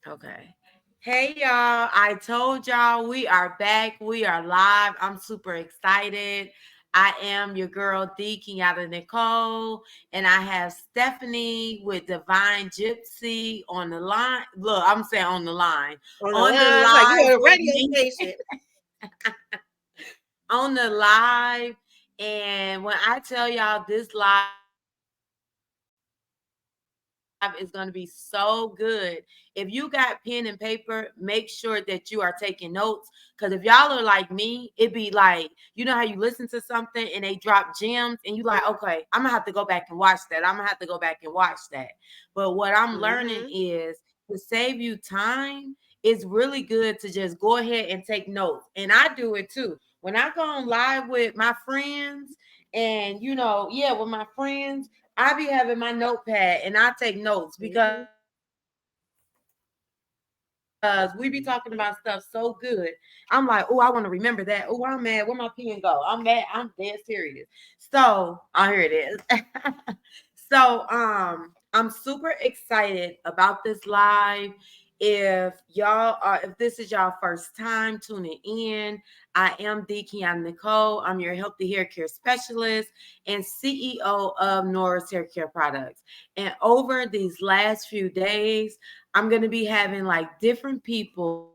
Okay. Hey y'all, I told y'all we are back. We are live. I'm super excited. I am your girl D Kenyatta Nicole, and I have Stephanie with Divine Gypsy on the line. Look, I'm saying on the line. On the On the line, like you live on a with radio me. station. On the live. And when I tell y'all this live is going to be so good, if you got pen and paper, make sure that you are taking notes. Because if y'all are like me, it'd be like, you know how you listen to something and they drop gems and you like, okay, I'm gonna have to go back and watch that. I'm gonna have to go back and watch that. But what I'm learning is to save you Mm-hmm. time, it's really good to just go ahead and take notes. And I do it too. When I go on live with my friends, and yeah, with my friends, I be having my notepad and I take notes because we be talking about Mm-hmm. stuff so good. I'm like, oh, I want to remember that. Oh, I mad. Where my pen go? I'm mad. I'm dead serious. So, oh, here it is. So, here it is. So, I'm super excited about this live. If this is y'all first time tuning in, I am D Kiana Nicole. I'm your healthy hair care specialist and CEO of Nora's Hair Care Products. And over these last few days, I'm going to be having like different people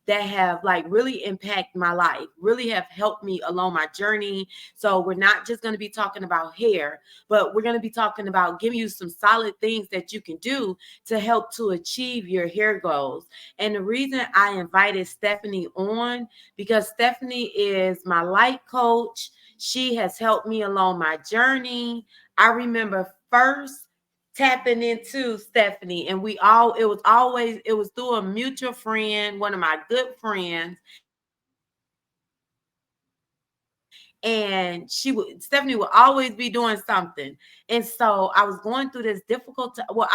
that have like really impacted my life, really have helped me along my journey. So we're not just going to be talking about hair, but we're going to be talking about giving you some solid things that you can do to help to achieve your hair goals. And the reason I invited Stephanie on, because Stephanie is my life coach. She has helped me along my journey. I remember first tapping into Stephanie, and it was through a mutual friend, one of my good friends, and Stephanie would always be doing something. And so I was going through this I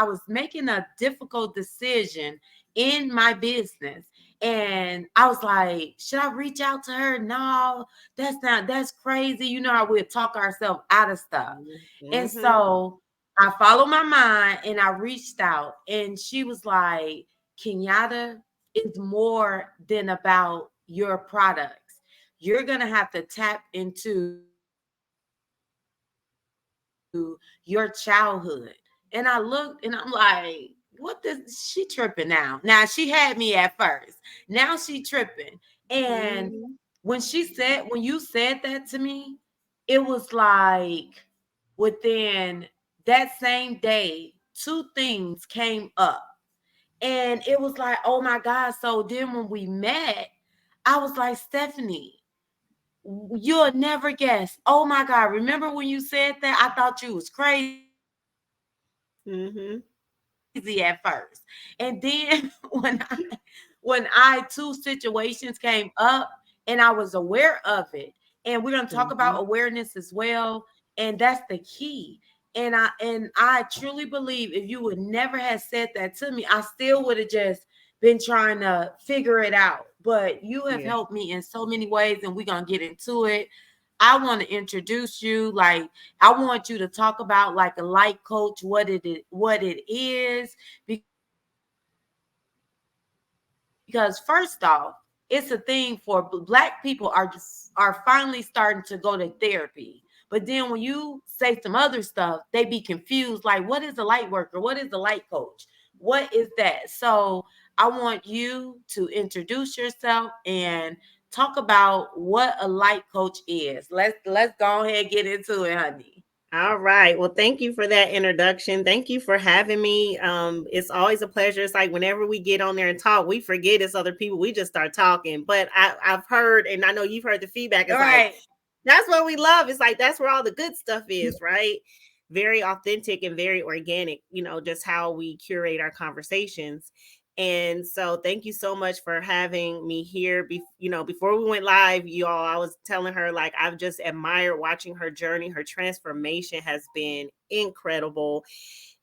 was making a difficult decision in my business. And I was like, should I reach out to her? No, that's crazy. You know how we'll talk ourselves out of stuff. And so Mm-hmm. I followed my mind and I reached out, and she was like, Kenyatta, it's more than about your products. You're going to have to tap into your childhood. And I looked and I'm like, what this she tripping now. Now she had me at first. Now she tripping. And when Mm-hmm. when you said that to me, it was like within that same day, two things came up. And it was like, oh my God. So then when we met, I was like, Stephanie, you'll never guess. Oh my God. Remember when you said that? I thought you was crazy at first. And then Mm-hmm. when two situations came up and I was aware of it. And we're going to talk about awareness as Mm-hmm. well. And that's the key. And I truly believe if you would never have said that to me, I still would have just been trying to figure it out. But you have Yeah. helped me in so many ways, and we're gonna get into it. I want to introduce you. Like, I want you to talk about like a life coach, what it is, because first off, it's a thing for black people are finally starting to go to therapy. But then when you say some other stuff, they be confused. Like, what is a light worker? What is a light coach? What is that? So I want you to introduce yourself and talk about what a light coach is. Let's go ahead and get into it, honey. All right. Well, thank you for that introduction. Thank you for having me. It's always a pleasure. It's like whenever we get on there and talk, we forget it's other people. We just start talking. But I've heard, and I know you've heard the feedback. All It's like right. that's what we love. It's like that's where all the good stuff is, right? Very authentic and very organic. Just how we curate our conversations. And so, thank you so much for having me here. Before we went live, y'all, I was telling her like I've just admired watching her journey. Her transformation has been incredible,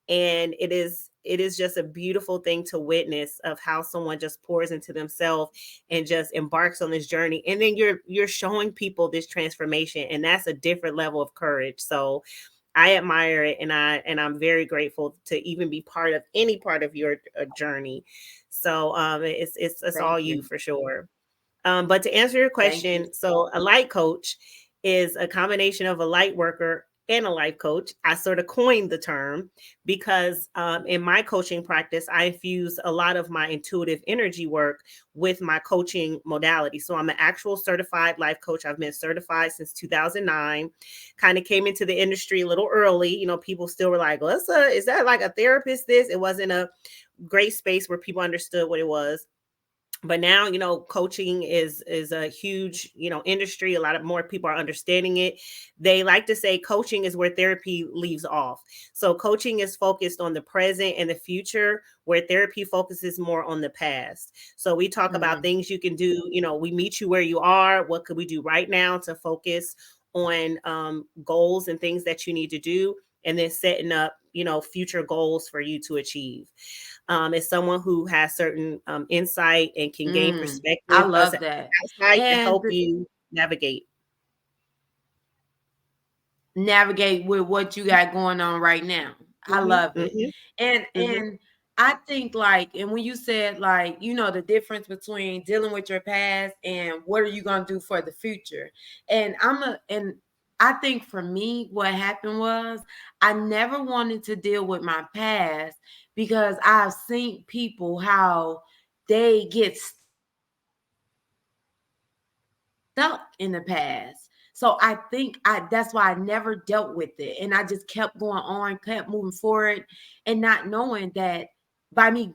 and it is just a beautiful thing to witness of how someone just pours into themselves and just embarks on this journey. And then you're showing people this transformation, and that's a different level of courage. So I admire it, and I'm very grateful to even be part of any part of your journey. So it's all Thank you you. for sure. But to answer your Thank you. question, so a light coach is a combination of a light worker and a life coach. I sort of coined the term because in my coaching practice, I infuse a lot of my intuitive energy work with my coaching modality. So I'm an actual certified life coach. I've been certified since 2009. Kind of came into the industry a little early. You know, people still were like, well, is that like a therapist? This, it wasn't a great space where people understood what it was. But now, you know, coaching is a huge, you know, industry. A lot of more people are understanding it. They like to say coaching is where therapy leaves off. So coaching is focused on the present and the future, where therapy focuses more on the past. So we talk about Mm, things you can do. You know, we meet you where you are. What could we do right now to focus on goals and things that you need to do, and then setting up, you know, future goals for you to achieve. Is someone who has certain insight and can gain I perspective as an love that. outside to And help you navigate. navigate with what you got going on right now. I Hmm. love it. Hmm. Hmm. And I think like, and when you said like, you know, the difference between dealing with your past and what are you gonna do for the future. And I think for me, what happened was I never wanted to deal with my past because I've seen people how they get stuck in the past. So I think that's why I never dealt with it. And I just kept going on, kept moving forward, and not knowing that by me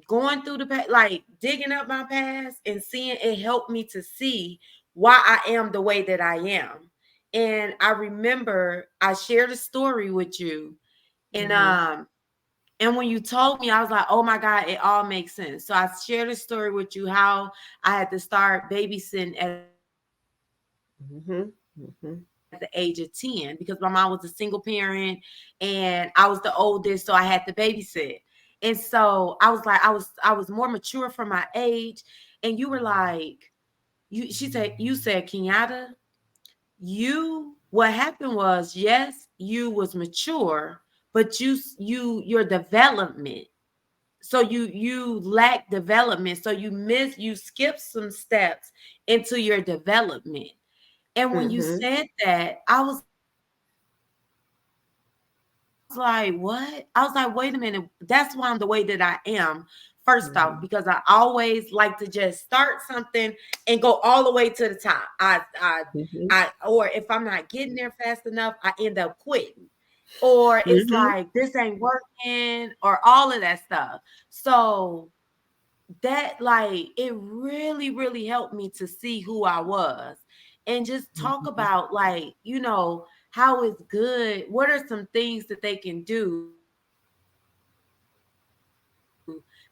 going through the past, like digging up my past and seeing it helped me to see why I am the way that I am. And I remember I shared a story with you. And Hmm. and when you told me, I was like, oh my God, it all makes sense. So I shared a story with you how I had to start babysitting at the age of 10 because my mom was a Hmm. single Hmm. parent and I was the oldest, so I had to babysit. And so I was like, I was more mature for my age. And you were like, you said, Kenyatta, what happened was, yes, you was mature, but your development, so you lack development, so you skip some steps into your development. And when you Hmm. said that, I was like, what? I was like, wait a minute, that's why I'm the way that I am. First off, because I always like to just start something and go all the way to the top. I or if I'm not getting there fast enough, I end up quitting. Or it's like this ain't Hmm. working, or all of that stuff. So that like it really helped me to see who I was and just talk about like, how it's good, what are some things that they can do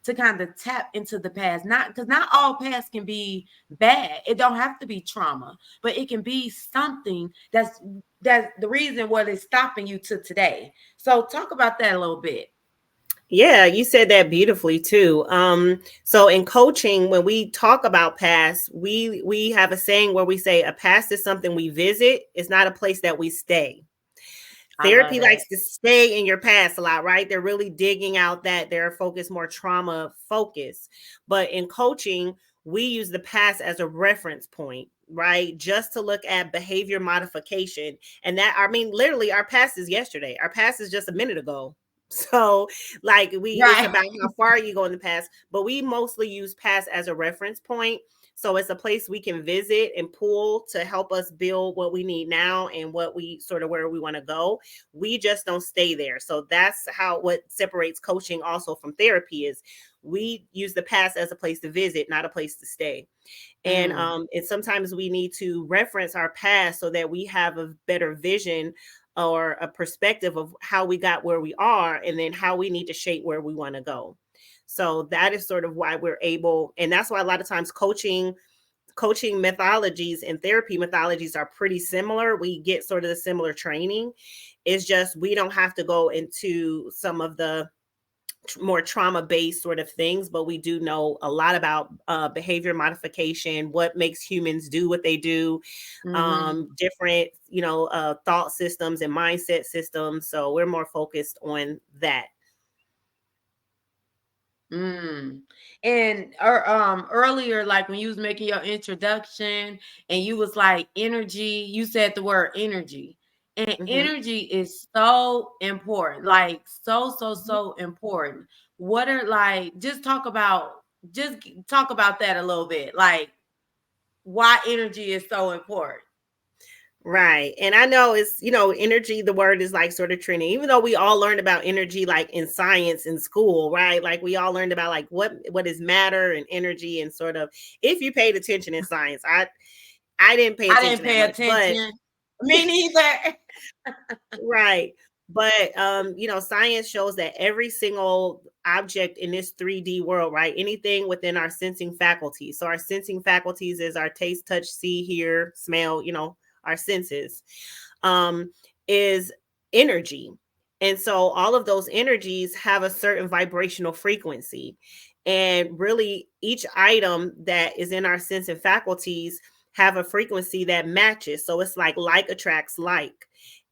to kind of tap into the past, not because not all past can be bad, it don't have to be trauma, but it can be something that's the reason what is stopping you to today. So talk about that a little bit. Yeah, you said that beautifully too. So in coaching, when we talk about past, we have a saying where we say a past is something we visit. It's not a place that we stay. I love Therapy that. likes to stay in your past a lot, right? They're really digging out that, they're focused more trauma focused. But in coaching, we use the past as a reference point, right? Just to look at behavior modification. And that, I mean, literally, our past is yesterday. Our past is just a minute ago. So, like, it's Right. about how far you go in the past, but we mostly use past as a reference point. So it's a place we can visit and pull to help us build what we need now and what we sort of where we want to go. We just don't stay there. So that's how what separates coaching also from therapy is we use the past as a place to visit, not a place to stay. Mm, And sometimes we need to reference our past so that we have a better vision or a perspective of how we got where we are and then how we need to shape where we want to go. So that is sort of why we're able, and that's why a lot of times coaching methodologies and therapy methodologies are pretty similar. We get sort of the similar training. It's just we don't have to go into some of the more trauma based sort of things, but we do know a lot about behavior modification, what makes humans do what they do, Mm-hmm. different, thought systems and mindset systems. So we're more focused on that. Mm. And earlier, like when you was making your introduction and you was like energy, you said the word energy. And Hmm. energy is so important, like so important. What are like just talk about that a little bit. Like why energy is so important. Right. And I know it's, energy, the word is like sort of trending, even though we all learned about energy like in science in school, right? Like we all learned about like what is matter and energy and sort of, if you paid attention in science. I didn't pay I didn't attention that pay much, but attention. Me neither. right. But science shows that every single object in this 3D world, right? Anything within our sensing faculties. So our sensing faculties is our taste, touch, see, hear, smell, our senses. Um is energy. And so all of those energies have a certain vibrational frequency. And really each item that is in our sensing faculties have a frequency that matches. So it's like attracts like.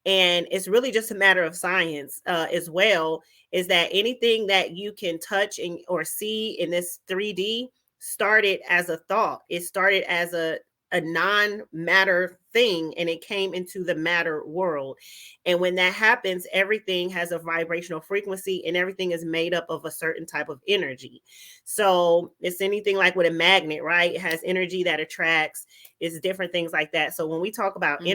And it's really just a matter of science as well, is that anything that you can touch and or see in this 3D started as a thought. It started as a non-matter thing, and it came into the matter world. And when that happens, everything has a vibrational frequency, and everything is made up of a certain type of energy. So it's anything like with a magnet, right? It has energy that attracts. It's different things like that. So when we talk about Mhm.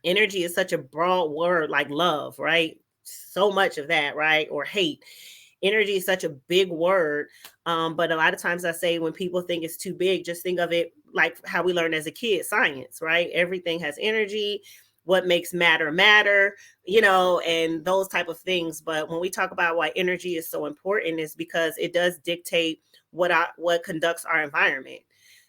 energy is such a broad word, like love, right? So much of that, right? Or hate. Energy is such a big word. But a lot of times I say when people think it's too big, just think of it like how we learned as a kid, science, right? Everything has energy. What makes matter matter, and those type of things. But when we talk about why energy is so important, is because it does dictate what conducts our environment.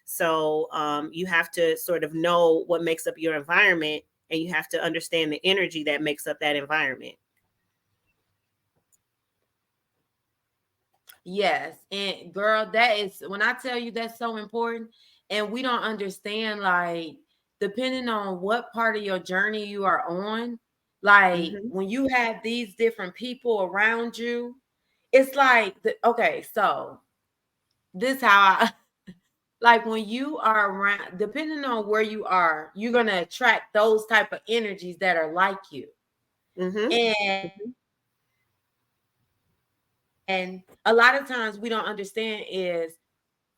So you have to sort of know what makes up your environment, and you have to understand the energy that makes up that environment. Yes. And girl, that is when I tell you that's so important. And we don't understand, like, depending on what part of your journey you are on, like Hmm. when you have these different people around you, it's like okay, so this how I like when you are around, depending on where you are, you're gonna attract those type of energies that are like you. Hmm. And a lot of times we don't understand is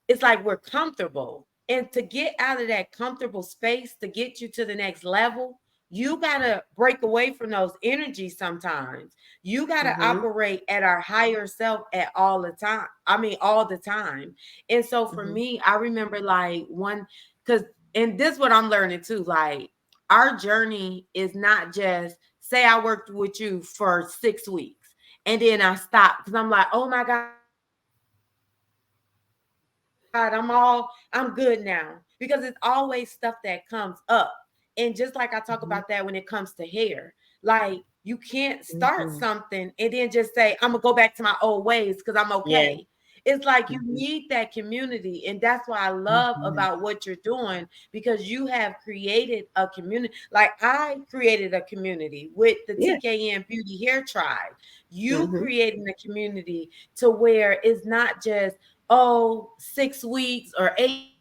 it's like we're comfortable. And to get out of that comfortable space to get you to the next level, you got to break away from those energies sometimes. You got to operate at our Hmm. higher self at all the time. I mean, all the time. And so for me, I remember Hmm. like because, and this what I'm learning too, like our journey is not just say I worked with you for 6 weeks and then I stopped because I'm like, oh my God, I'm good now. Because it's always stuff that comes up. And just like I talk about that when it comes to hair, Hmm. like you can't start something and then just say, I'm gonna Hmm. go back to my old ways because I'm okay. It's like you Yeah. need that community. And Hmm. that's what I love about what you're doing Hmm. because you have created a community. Like I created a community with the TKN Beauty Yeah. Hair Tribe. You creating a Hmm. community to where it's not just, oh, 6 weeks or 8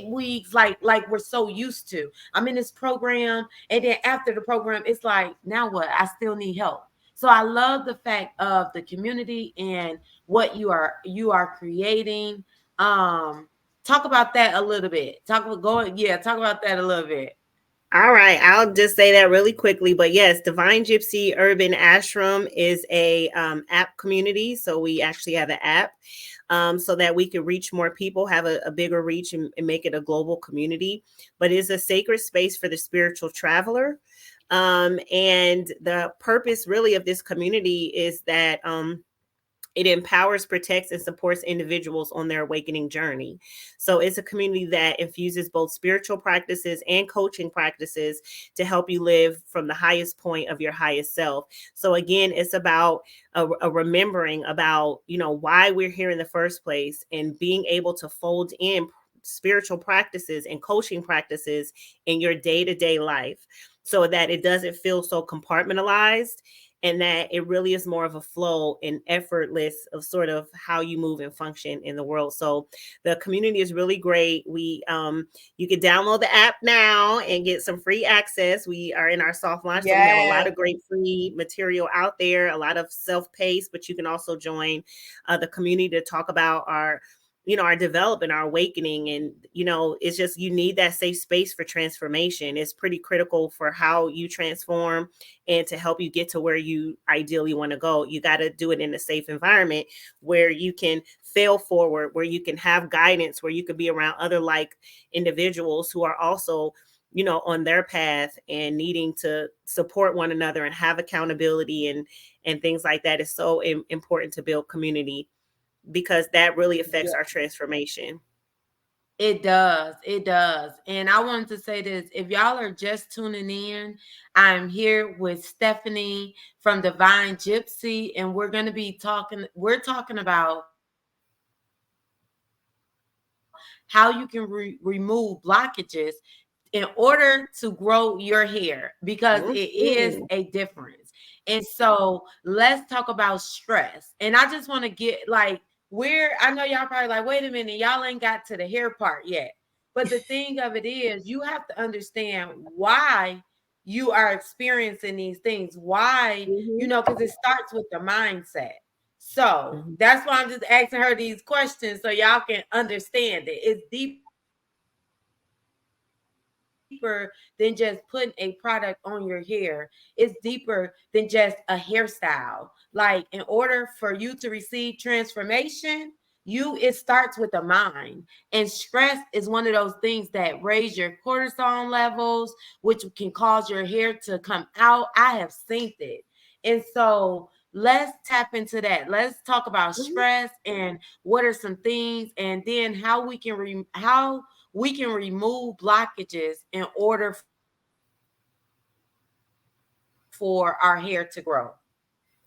weeks, like we're so used to. I'm in this program, and then after the program, it's like, now what? I still need help. So I love the fact of the community and what you are creating. Talk about that a little bit. Talk about that a little bit. All right, I'll just say that really quickly. But yes, Divine Gypsy Urban Ashram is a app community. So we actually have an app so that we can reach more people, have a bigger reach, and make it a global community. But it's a sacred space for the spiritual traveler. And the purpose really of this community is that It empowers, protects, and supports individuals on their awakening journey. So it's a community that infuses both spiritual practices and coaching practices to help you live from the highest point of your highest self. So again, it's about a remembering about, why we're here in the first place, and being able to fold in spiritual practices and coaching practices in your day-to-day life, so that it doesn't feel so compartmentalized, and that it really is more of a flow and effortless of sort of how you move and function in the world. So the community is really great. You can download the app now and get some free access. We are in our soft launch, so we have a lot Yes. of great free material out there, a lot of self-paced, but you can also join the community to talk about our development, our awakening. And it's just, you need that safe space for transformation. It's pretty critical for how you transform, and to help you get to where you ideally want to go. You got to do it in a safe environment where you can fail forward, where you can have guidance, where you can be around other like individuals who are also on their path and needing to support one another and have accountability and things like that. Is so important to build community, because that really affects our transformation. It does. It does. And I wanted to say this. If y'all are just tuning in, I'm here with Steffani from Divine Gypsy, and we're talking about how you can remove blockages in order to grow your hair, because it is a difference. And Mhm. so let's talk about stress. And I just want to get like, I know y'all probably like, wait a minute, y'all ain't got to the hair part yet. But the thing of it is, you have to understand why you are experiencing these things, why, because it Mhm. starts with the mindset. So Mhm. that's why I'm just asking her these questions so y'all can understand it. It's deeper than just putting a product on your hair. It's deeper than just a hairstyle. Like, in order for you to receive transformation, it starts with the mind. And stress is one of those things that raise your cortisol levels, which can cause your hair to come out. I have seen it. And so let's tap into that. Let's talk about stress and what are some things, and then how we can remove blockages in order for our hair to grow.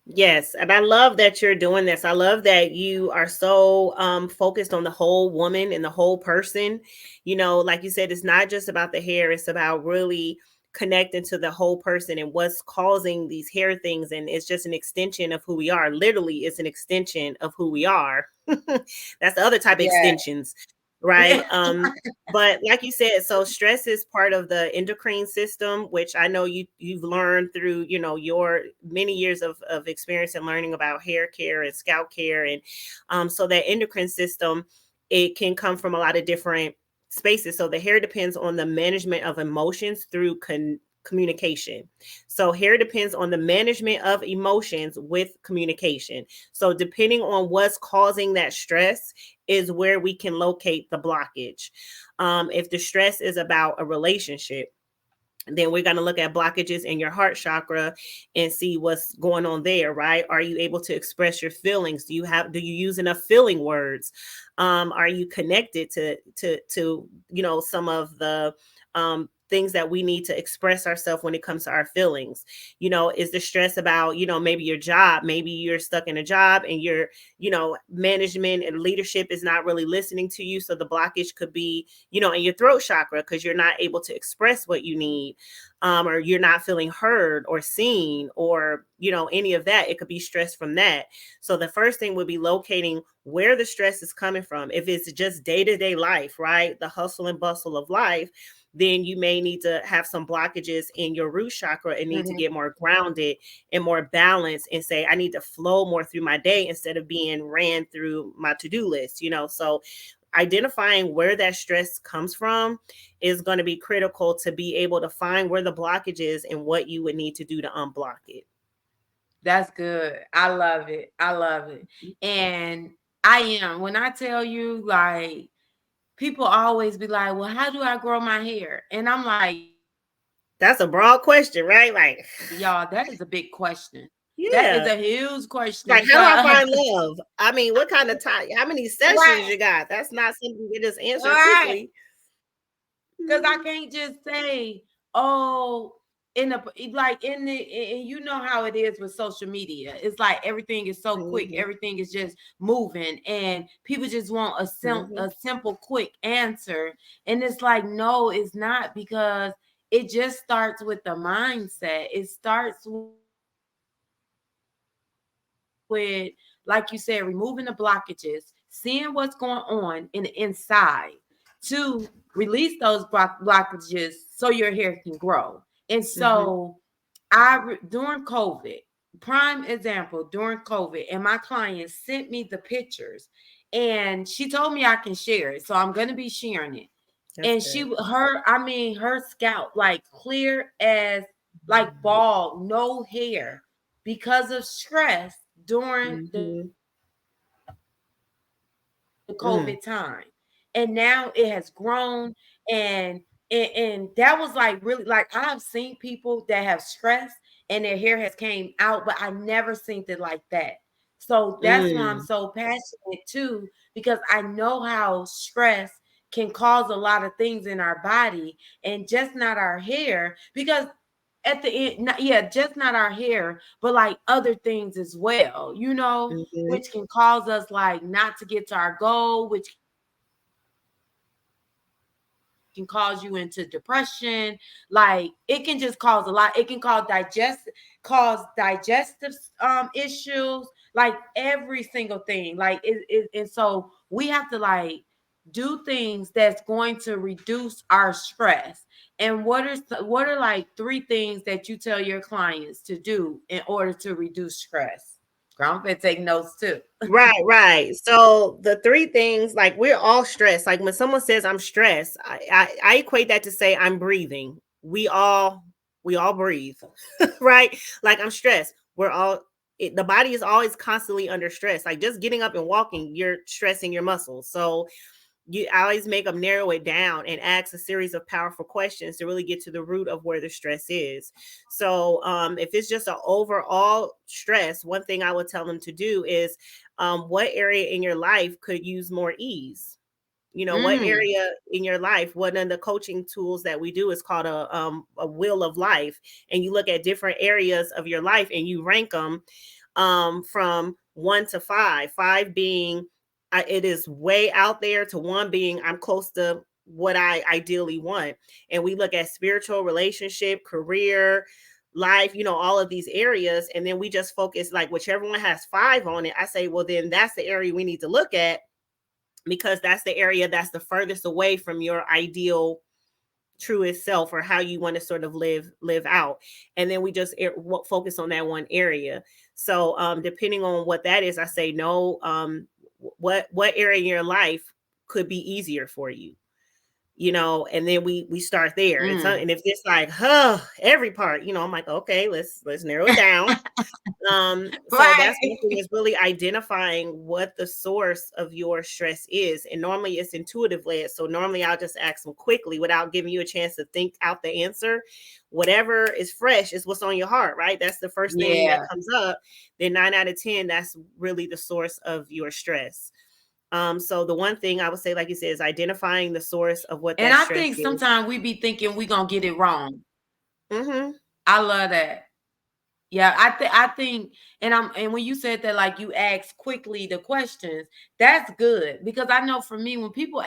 Yes, and I love that you're doing this. I love that you are so focused on the whole woman and the whole person. Like you said, it's not just about the hair, it's about really connecting to the whole person and what's causing these hair things. And it's just an extension of who we are. Literally, it's an extension of who we are. That's the other type of Yeah. extensions, right? But like you said, so stress is part of the endocrine system, which I know you've learned through your many years of experience and learning about hair care and scalp care. And so that endocrine system, it can come from a lot of different spaces. So the hair depends on the management of emotions through communication. So hair depends on the management of emotions with communication. So depending on what's causing that stress is where we can locate the blockage. If the stress is about a relationship, then we're going to look at blockages in your heart chakra and see what's going on there. Right? Are you able to express your feelings? Do you use enough feeling words? Are you connected to some of the things that we need to express ourselves when it comes to our feelings? Is the stress about maybe your job? Maybe you're stuck in a job and your management and leadership is not really listening to you, so the blockage could be in your throat chakra, because you're not able to express what you need, or you're not feeling heard or seen, or any of that. It could be stress from that. So the first thing would be locating where the stress is coming from. If it's just day-to-day life, right, the hustle and bustle of life, then you may need to have some blockages in your root chakra and need to Mhm. get more grounded and more balanced, and say, I need to flow more through my day instead of being ran through my to-do list. So identifying where that stress comes from is going to be critical to be able to find where the blockage is and what you would need to do to unblock it. That's good. I love it. I love it. And I am. When I tell you, like, people always be like, well, how do I grow my hair? And I'm like, y'all, that is a big That's a question. broad question, right? Like, Y'all, that is a big question. That is Yeah. a huge question Like, how do I because find love? I mean, what kind of time? How many sessions right, you got? That's not something you just answer right. quickly. Because I Mhm. can't just say, oh, in the like in the and you know how it is with social media. It's like everything is so quick, Mhm. everything is just moving, and people just want Mhm. a simple, quick answer. And it's like, no, it's not, because it just starts with the mindset. It starts with, like you said, removing the blockages, seeing what's going on in the inside, to release those blockages so your hair can grow. And so Mhm. during COVID, prime example, during COVID, and my client sent me the pictures, and she told me I can share it. So I'm going to be sharing it. That's And good. her scalp, like clear as, like bald, no hair, because of stress during the Mhm. COVID time. And now it has Mm. grown, and that was like really, like I've seen people that have stress and their hair has came out, but I never seen it like that. So that's why I'm so Mm. passionate too, because I know how stress can cause a lot of things in our body, and just not our hair, because at the end, yeah, just not our hair, but like other things as well, Mhm. which can cause us like not to get to our goal, which can cause you into depression. Like it can just cause a lot. It can cause digestive issues, like every single thing. Like and so we have to like do things that's going to reduce our stress. And what are like three things that you tell your clients to do in order to reduce stress? Girl, I'm gonna take notes too. Right, right. So the three things, like we're all stressed. Like when someone says I'm stressed, I equate that to say I'm breathing. We all breathe, right? Like I'm stressed. The body is always constantly under stress. Like just getting up and walking, you're stressing your muscles. So I always make them narrow it down and ask a series of powerful questions to really get to the root of where the stress is. So if it's just an overall stress, one thing I would tell them to do is what area in your life could use more ease. What Mm, area in your life, one of the coaching tools that we do is called a wheel of life. And you look at different areas of your life and you rank them from 1 to 5, 5 being it is way out there, to 1 being I'm close to what I ideally want. And we look at spiritual, relationship, career, life, all of these areas. And then we just focus, like whichever one has 5 on it, I say, well, then that's the area we need to look at, because that's the area that's the furthest away from your ideal truest self, or how you want to sort of live out. And then we just focus on that one area. So depending on what that is, I say no, what area in your life could be easier for you, and then we start there. And if it's like every part, I'm like, okay, let's narrow it down. So that's one thing, right. is really identifying what the source of your stress is. And normally it's intuitive led. So normally I'll just ask them quickly without giving you a chance to think out the answer. Whatever is fresh is what's on your heart, right? That's the first thing that Yeah. comes up. Then 9 out of 10, that's really the source of your stress. So the one thing I would say, like you said, is identifying the source of what And that I stress think is. sometimes we be thinking we gonna get it wrong. Mm-hmm. I love that. Yeah, I think, and when you said that, like you ask quickly the questions, that's good, because I know for me, when people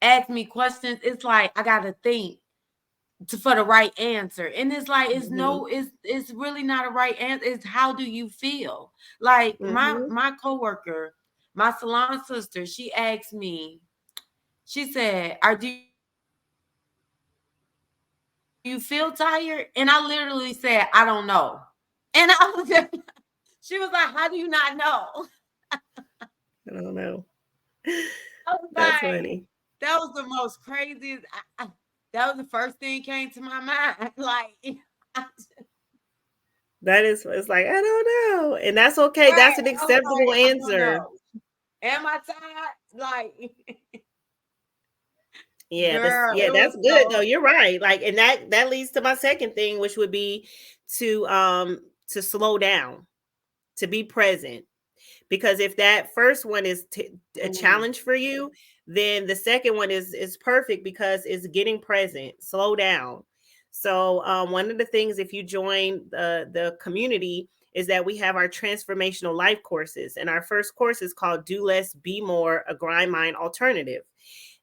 ask me questions, it's like I gotta think for the right answer, and it's like Mm-hmm. it's really not a right answer. It's how do you feel? Like Mm-hmm. my coworker, my salon sister, she asked me, she said, "Are do you feel tired?" And I literally said, "I don't know." And I was just, she was like, "How do you not know?" I don't know. I was That's like, funny. that was the most craziest. That was the first thing came to my mind. Like, That is, it's like, I don't know. And that's okay. right? That's an I was acceptable like, I don't answer. know. Am I tired? Like, Yeah, girl, yeah, it was that's good though. so. You're right. Like, and that leads to my second thing, which would be to to slow down, to be present. Because if that first one is a Mm, challenge for you, then the second one is perfect because it's getting present, slow down. So one of the things, if you join the community, is that we have our transformational life courses, and our first course is called Do Less, Be More: A Grind Mind Alternative,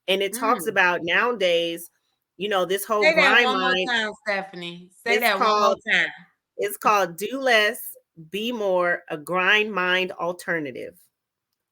and it talks mm. about nowadays, this whole Say that grind one more mind. time, Stephanie. Say It's that one more called time. it's called Do Less, Be More: A Grind Mind Alternative.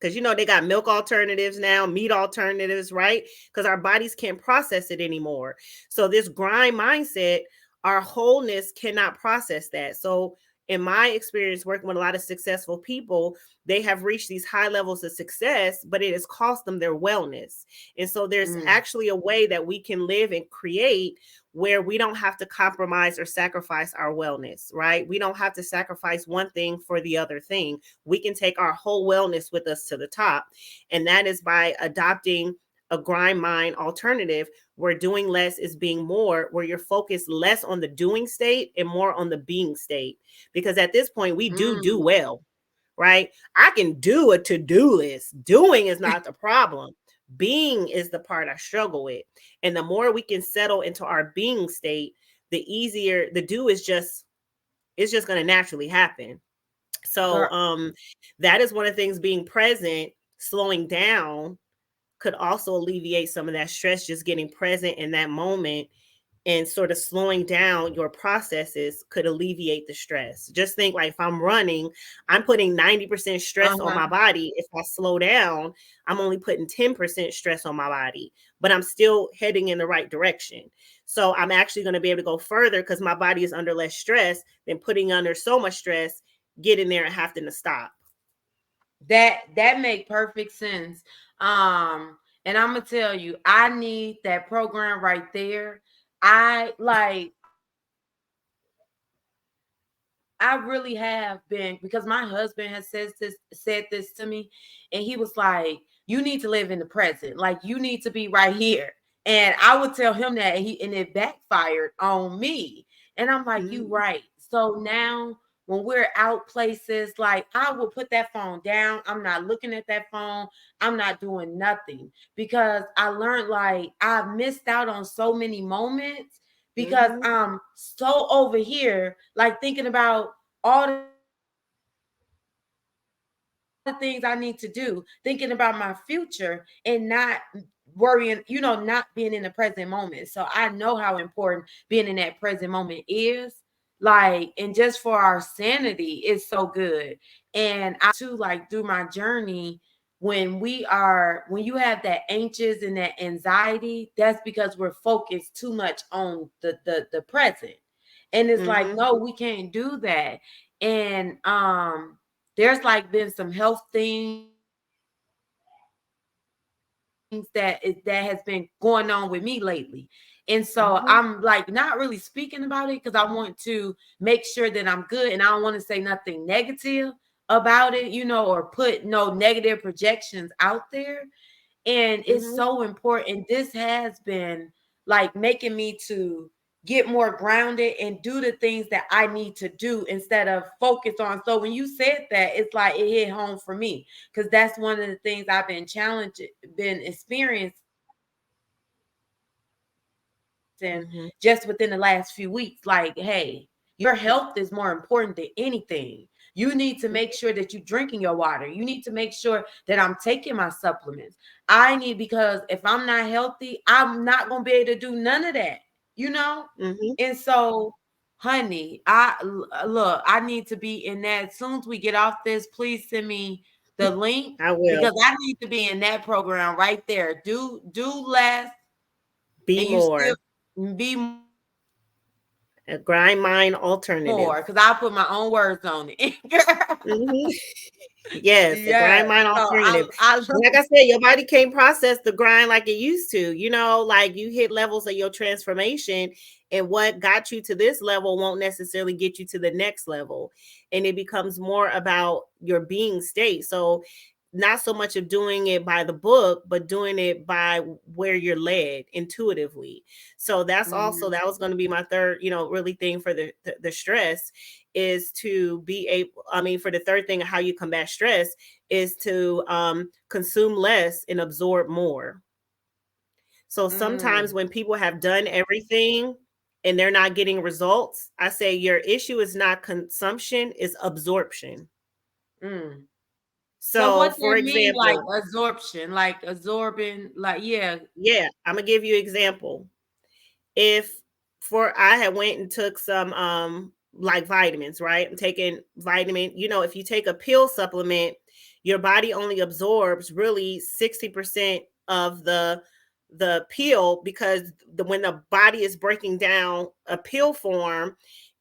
Because they got milk alternatives now, meat alternatives, right? Because our bodies can't process it anymore. So this grind mindset, our wholeness cannot process that. So in my experience working with a lot of successful people, they have reached these high levels of success, but it has cost them their wellness. And so there's Mm, actually a way that we can live and create where we don't have to compromise or sacrifice our wellness, right? We don't have to sacrifice one thing for the other thing. We can take our whole wellness with us to the top. And that is by adopting a grind mind alternative where doing less is being more, where you're focused less on the doing state and more on the being state. Because at this point, we do mm. well, right? I can do a to-do list. Doing is not the problem. Being is the part I struggle with. And the more we can settle into our being state, the easier the do is just it's just going to naturally happen. So Girl, that is one of the things, being present, slowing down could also alleviate some of that stress, just getting present in that moment and sort of slowing down your processes could alleviate the stress. Just think, like, if I'm running, I'm putting 90% stress on my uh-huh. body. If I slow down, I'm only putting 10% stress on my body, but I'm still heading in the right direction. So I'm actually going to be able to go further because my body is under less stress than putting under so much stress, getting there and having to stop. That make perfect sense. And I'm gonna tell you, I need that program right there. I really have been, because my husband has said this to me, and he was like, "You need to live in the present. Like, you need to be right here." And I would tell him that, and it backfired on me. And I'm like, "You Mhm, right." So now when we're out places, like, I will put that phone down. I'm not looking at that phone. I'm not doing nothing, because I learned, like, I missed out on so many moments because mhm, I'm so over here, like, thinking about all the things I need to do, thinking about my future, and not worrying, not being in the present moment. So I know how important being in that present moment is. Like, and just for our sanity, it's so good. And I learned too, like, through my journey, when you have that anxious and that anxiety, that's because we're focused too much on the present. And it's like, mhm, no, we can't do that. And there's like been some health things that has been going on with me lately. And so I'm like not really speaking about it because I want to make sure that I'm good, and I don't want to say nothing negative about it, or put no negative projections out there. And it's so mhm, important. This has been like making me to get more grounded and do the things that I need to do instead of focus on. So when you said that, it's like it hit home for me, because that's one of the things I've been challenged, been experiencing just within the last few weeks. Like, hey, mhm, your health is more important than anything. You need to make sure that you're drinking your water. You need to make sure that I'm taking my supplements. I need, because if I'm not healthy, I'm not going to be able to do none of that, And so, mhm. honey, I need to be in that. As soon as we get off this, please send me the link, I because will. I need to be in that program right there. Do less, Be and you still more. be more, because I put my own words A on it. grind mind alternative. Girl. Mhm. Yes, a grind Yes. mind So alternative. I And like I said, your body can't process the grind like it used to. Like you hit levels of your transformation, and what got you to this level won't necessarily get you to the next level. And it becomes more about your being state. So not so much of doing it by the book, but doing it by where you're led intuitively. So that's also, Mhm. that was going to be my third, really thing for the stress, is to be able, I mean, for the third thing of how you combat stress is to consume less and absorb more. So sometimes Mm. when people have done everything and they're not getting results, I say your issue is not consumption, it's absorption. Mm. So So, what for that mean, like example, absorption, like absorbing, like yeah. yeah, I'm gonna give you an example. If for I had went and took some like vitamins, right? I'm taking vitamin, if you take a pill supplement, your body only absorbs really 60% of the pill, because when the body is breaking down a pill form,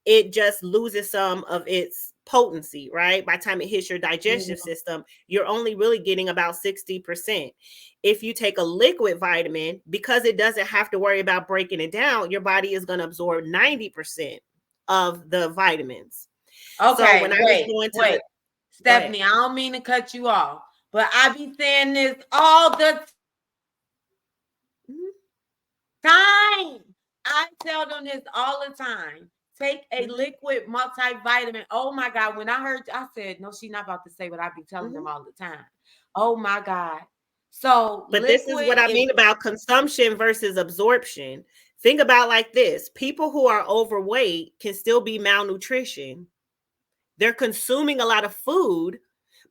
it just loses some of its potency, right? By the time it hits your digestive Mhm. system, you're only really getting about 60%. If you take a liquid vitamin, because it doesn't have to worry about breaking it down, your body is going to absorb 90% of the vitamins. So when Okay, I was wait, going to wait. the, go ahead. Stephanie, I don't mean to cut you off, but I be saying this all the Mhm, time. I tell them this all the time. Take a mhm, liquid multivitamin. Oh my God. When I heard, I said, no, she's not about to say what I be telling them mhm. all the time. Oh my God. So But this is liquid what I is mean about consumption versus absorption. Think about like this: people who are overweight can still be malnutrition. They're consuming a lot of food,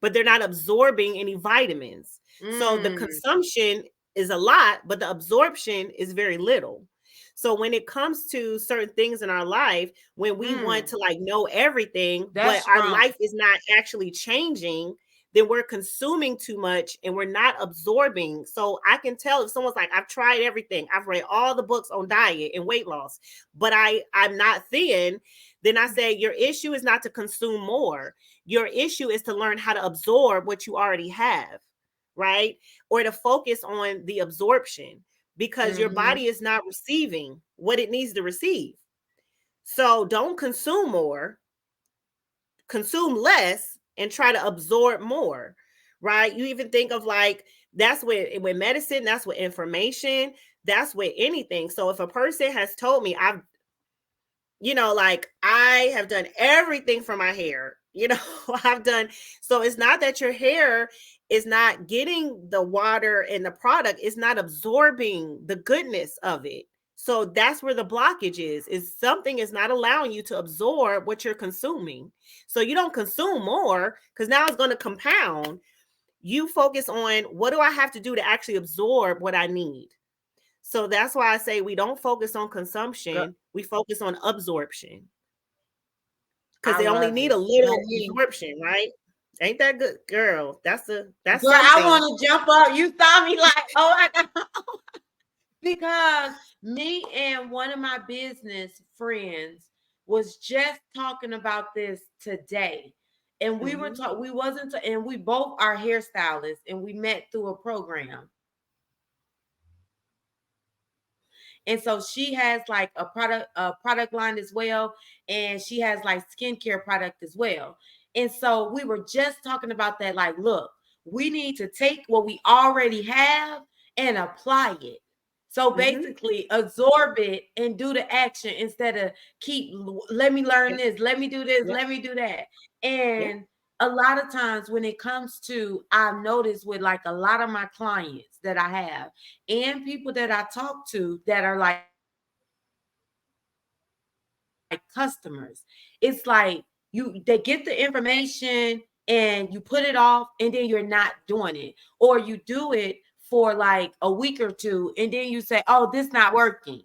but they're not absorbing any vitamins. So the mm, consumption is a lot, but the absorption is very little. So when it comes to certain things in our life, when we want mm, to like know everything, but that's our strong. life is not actually changing, then we're consuming too much and we're not absorbing. So I can tell if someone's like, I've tried everything, I've read all the books on diet and weight loss, but I'm not thin, then I say your issue is not to consume more. Your issue is to learn how to absorb what you already have, right? Or to focus on the absorption, because your Mm-hmm. body is not receiving what it needs to receive. So don't consume more, consume less and try to absorb more, right? You even think of like, that's with medicine, that's with information, that's with anything. So if a person has told me, like I have done everything for my hair. I've done, so it's not that your hair is not getting the water and the product, it's not absorbing the goodness of it. So that's where the blockage is something is not allowing you to absorb what you're consuming. So you don't consume more because now it's going to compound. You focus on, what do I have to do to actually absorb what I need? So that's why I say we don't focus on Girl, consumption, we focus on absorption, because I they only love need it. a Let little me, absorption, right? Ain't that good, girl? That's girl, I something. want to jump up. You saw me like, oh my God. Because me and one of my business friends was just talking about this today. And we were Mm-hmm, talking, we wasn't, and we both are hairstylists and we met through a program. And so she has like a product line as well. And she has like skincare product as well. And so we were just talking about that. Like, look, we need to take what we already have and apply it. So mm-hmm. basically absorb it and do the action instead of keep, let me learn Yep, this, let me do this, yep, let me do that. yep. And a lot of times when it comes to, I've noticed with like a lot of my clients that I have and people that I talk to that are like customers, it's like they get the information and you put it off and then you're not doing it, or you do it for like a week or two and then you say, oh, this not working.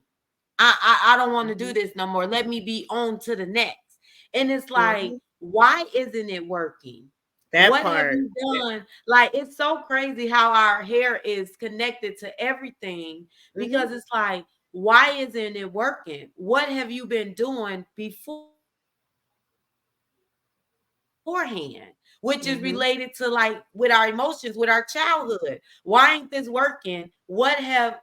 I don't want to do this Mm-hmm, no more. Let me be on to the next. And it's like, mm-hmm. why isn't it working? That What have part. you done? Like, it's so crazy how our hair is connected to everything Mm-hmm, because it's like, why isn't it working? What have you been doing beforehand? Which is related to like with our emotions, with our mm-hmm, childhood. Why ain't this working? What have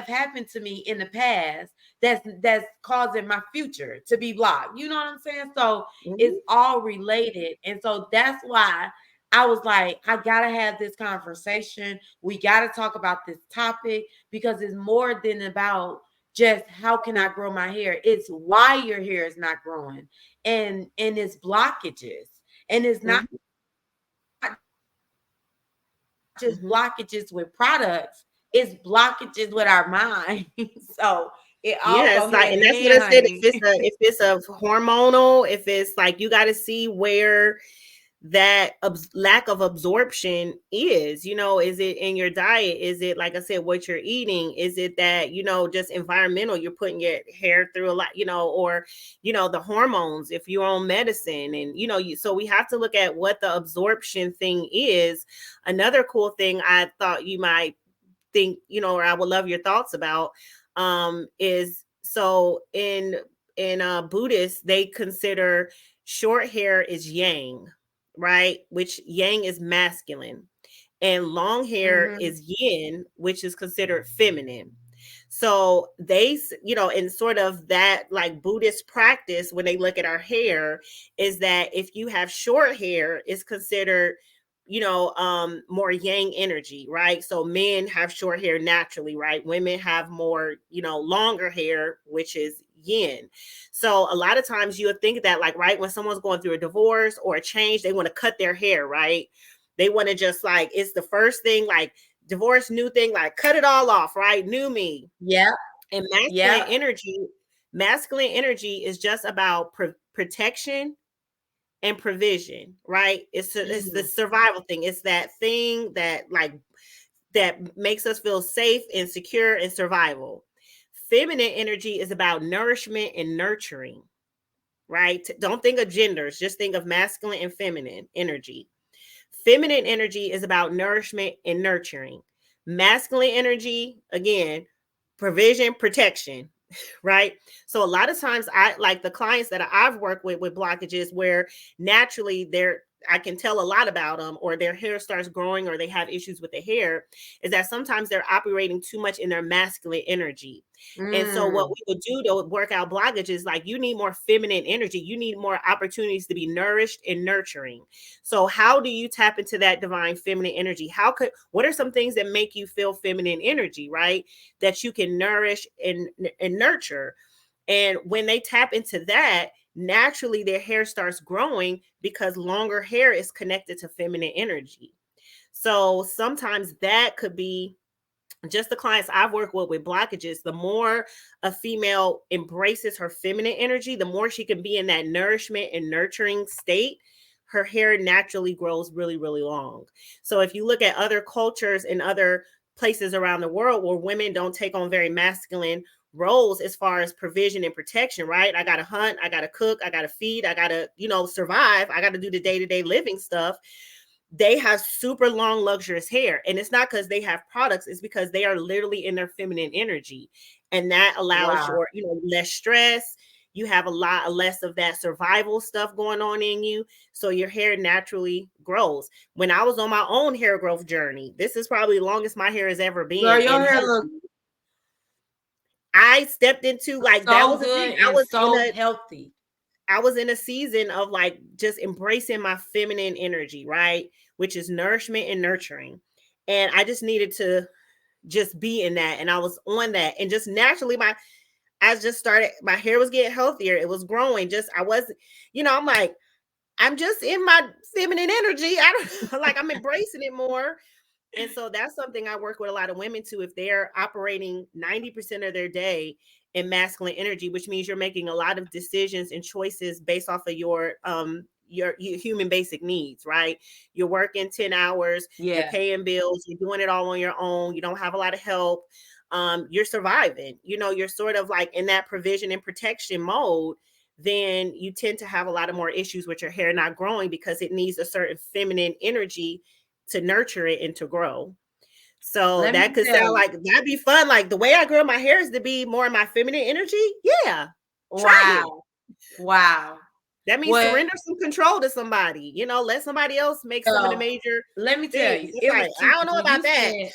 happened to me in the past that's causing my future to be blocked? You know what I'm saying? So it's mm-hmm. all related. And so that's why I was like, I gotta have this conversation. We gotta talk about this topic because it's more than about just how can I grow my hair. It's why your hair is not growing, and it's blockages, and it's not Mhm. just blockages with products. It's Mhm. blockages with our mind. So it all go hand in hand, honey. Yeah, it's like, and that's what I said. If it's a hormonal, if it's like you got to see where that lack of absorption is. Is it in your diet? Is it, like I said, what you're eating? Is it that, just environmental, you're putting your hair through a lot, or the hormones, if you're on medicine, and so we have to look at what the absorption thing is. Another cool thing I thought you might think, or I would love your thoughts about, is, so in Buddhists, they consider short hair is yang, right? Which yang is masculine, and long hair Mm-hmm. is yin, which is considered feminine. So they, in sort of that like Buddhist practice, when they look at our hair, is that if you have short hair, it's considered, more yang energy, right? So men have short hair naturally, right? Women have more, longer hair, which is yin. So a lot of times you would think that, like, right, when someone's going through a divorce or a change, they want to cut their hair, right? They want to just, like, it's the first thing, like, divorce, new thing, like, cut it all off, right? New me. Yep. And Yep. masculine energy is just about protection and provision, right? It's the Mm. survival thing. It's that thing that, like, that makes us feel safe and secure and survival. Feminine energy is about nourishment and nurturing, right? Don't think of genders, just think of masculine and feminine energy. Feminine energy is about nourishment and nurturing. Masculine energy, again, provision, protection, right? So a lot of times, I like the clients that I've worked with blockages, where naturally I can tell a lot about them, or their hair starts growing, or they have issues with the hair, is that sometimes they're operating too much in their masculine energy. And so what Mm. we would do to work out blockages, like, you need more feminine energy. You need more opportunities to be nourished and nurturing. So how do you tap into that divine feminine energy? What are some things that make you feel feminine energy, right? That you can nourish and nurture. And when they tap into that, naturally their hair starts growing, because longer hair is connected to feminine energy. So sometimes that could be, just the clients I've worked with blockages, the more a female embraces her feminine energy, the more she can be in that nourishment and nurturing state, her hair naturally grows really, really long. So if you look at other cultures and other places around the world where women don't take on very masculine roles as far as provision and protection, right? I got to hunt, I got to cook, I got to feed, I got to, survive, I got to do the day-to-day living stuff. They have super long, luxurious hair. And it's not because they have products, it's because they are literally in their feminine energy. And that allows Wow. your, less stress. You have a lot less of that survival stuff going on in you. So your hair naturally grows. When I was on my own hair growth journey, this is probably the longest my hair has ever Girl, been. your And hair looks I stepped into, like, that so was a thing. good and so healthy. I was in a season of, like, just embracing my feminine energy, right? Which is nourishment and nurturing. And I just needed to just be in that. And I was on that. And just naturally, I just started, my hair was getting healthier. It was growing. Just, I wasn't, I'm like, I'm just in my feminine energy. I don't like, I'm embracing it more. And so that's something I work with a lot of women too. If they're operating 90% of their day in masculine energy, which means you're making a lot of decisions and choices based off of your human basic needs, right? You're working 10 hours, you're Yeah. paying bills, you're doing it all on your own, you don't have a lot of help. You're surviving, you're sort of like in that provision and protection mode. Then you tend to have a lot of more issues with your hair not growing, because it needs a certain feminine energy to nurture it and to grow. So Let me that could tell sound you. like that'd be fun. Like, the way I grow my hair is to be more in my feminine energy. Yeah, try it. Wow. Wow. That means Well, surrender some control to somebody. Let somebody else make some of the major let me tell things. you, It's it like, was I two don't things. know When you about that. said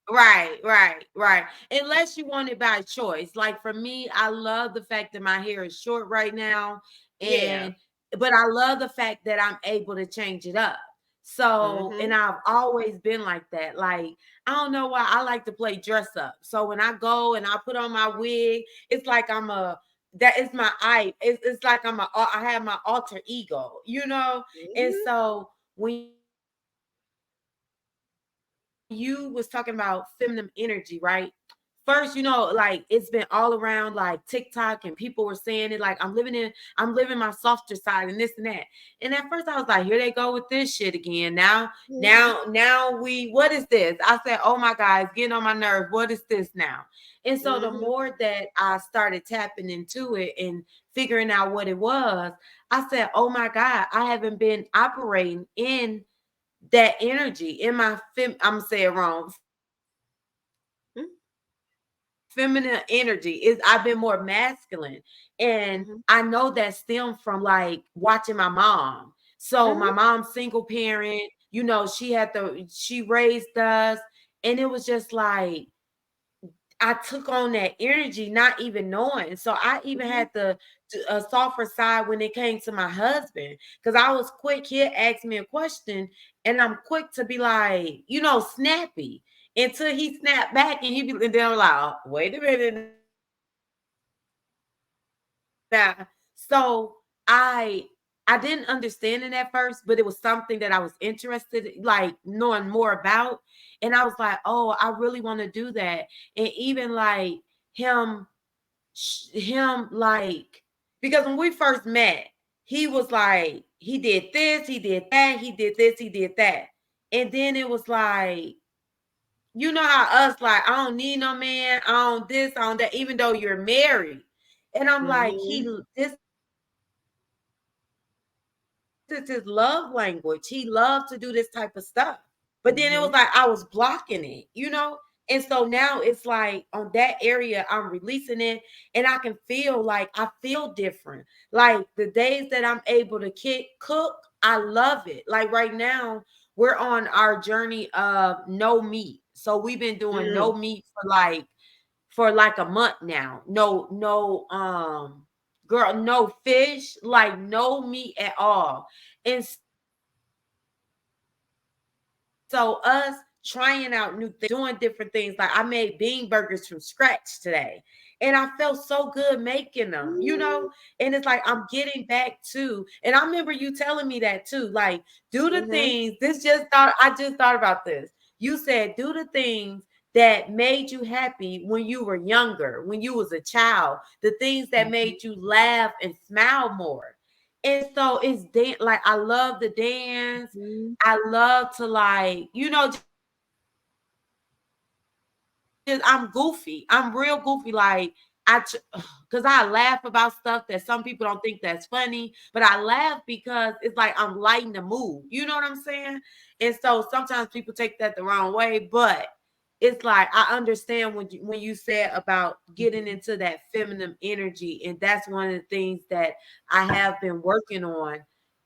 right, right, right. Unless you want it by choice. Like for me, I love the fact that my hair is short right now. Yeah. And but I love the fact that I'm able to change it up. So, and Mhm. I've always been like that. Like, I don't know why I like to play dress up. So when I go and I put on my wig, it's like that is my it's like I have my alter ego, you know? And Mhm. so when you was talking about feminine energy, right? First, like it's been all around like TikTok and people were saying it like I'm living my softer side and this and that. And at first I was like, here they go with this shit again. Now what is this? I said, oh my God, it's getting on my nerves. What is this now? And so the more Mhm. that I started tapping into it and figuring out what it was, I said, oh my God, I haven't been operating in that energy in I'm saying wrong. Feminine energy is I've been more masculine, and I know that stemmed from like Mhm. watching my mom. So my mom's single parent, she raised us, and it was just like I took on that energy, not even knowing. So I even had Mhm. a softer side when it came to my husband, because I was quick. He'd ask me a question, and I'm quick to be like, snappy until he snapped back, and and then I'm like, oh, wait a minute now. So I I didn't understand it at first, but it was something that I was interested, like knowing more about. And I was like, oh, I really want to do that. And even like him, like, because when we first met, he was like, he did this, he did that, he did this, he did that. And then it was like, how us like, I don't need no man, I don't this, I don't that, even though you're married. And I'm like, Mhm. this is his love language. He loved to do this type of stuff. But then it was like I was blocking it, Mhm. And so now it's like on that area, I'm releasing it, and I can feel like I feel different. Like the days that I'm able to cook, I love it. Like right now, we're on our journey of no meat. So we've been doing no meat Mm. for like a month now. Girl, no fish, like no meat at all. And so us trying out new things, doing different things. Like I made bean burgers from scratch today. And I felt so good making them, And it's like I'm getting back Mhm. to, and I remember you telling me that too. Like, do the things, Mhm. I just thought about this. You said do the things that made you happy when you were younger, when you was a child, the things that made you Mhm. laugh and smile more. And so like I love the dance. Mhm. I love to like, I'm goofy. I'm real goofy. Cause I laugh about stuff that some people don't think that's funny, but I laugh because it's like I'm lighting the mood. You know what I'm saying? And so sometimes people take that the wrong way, but it's like I understand when you said about getting into that feminine energy, and that's one of the things that I have been working on.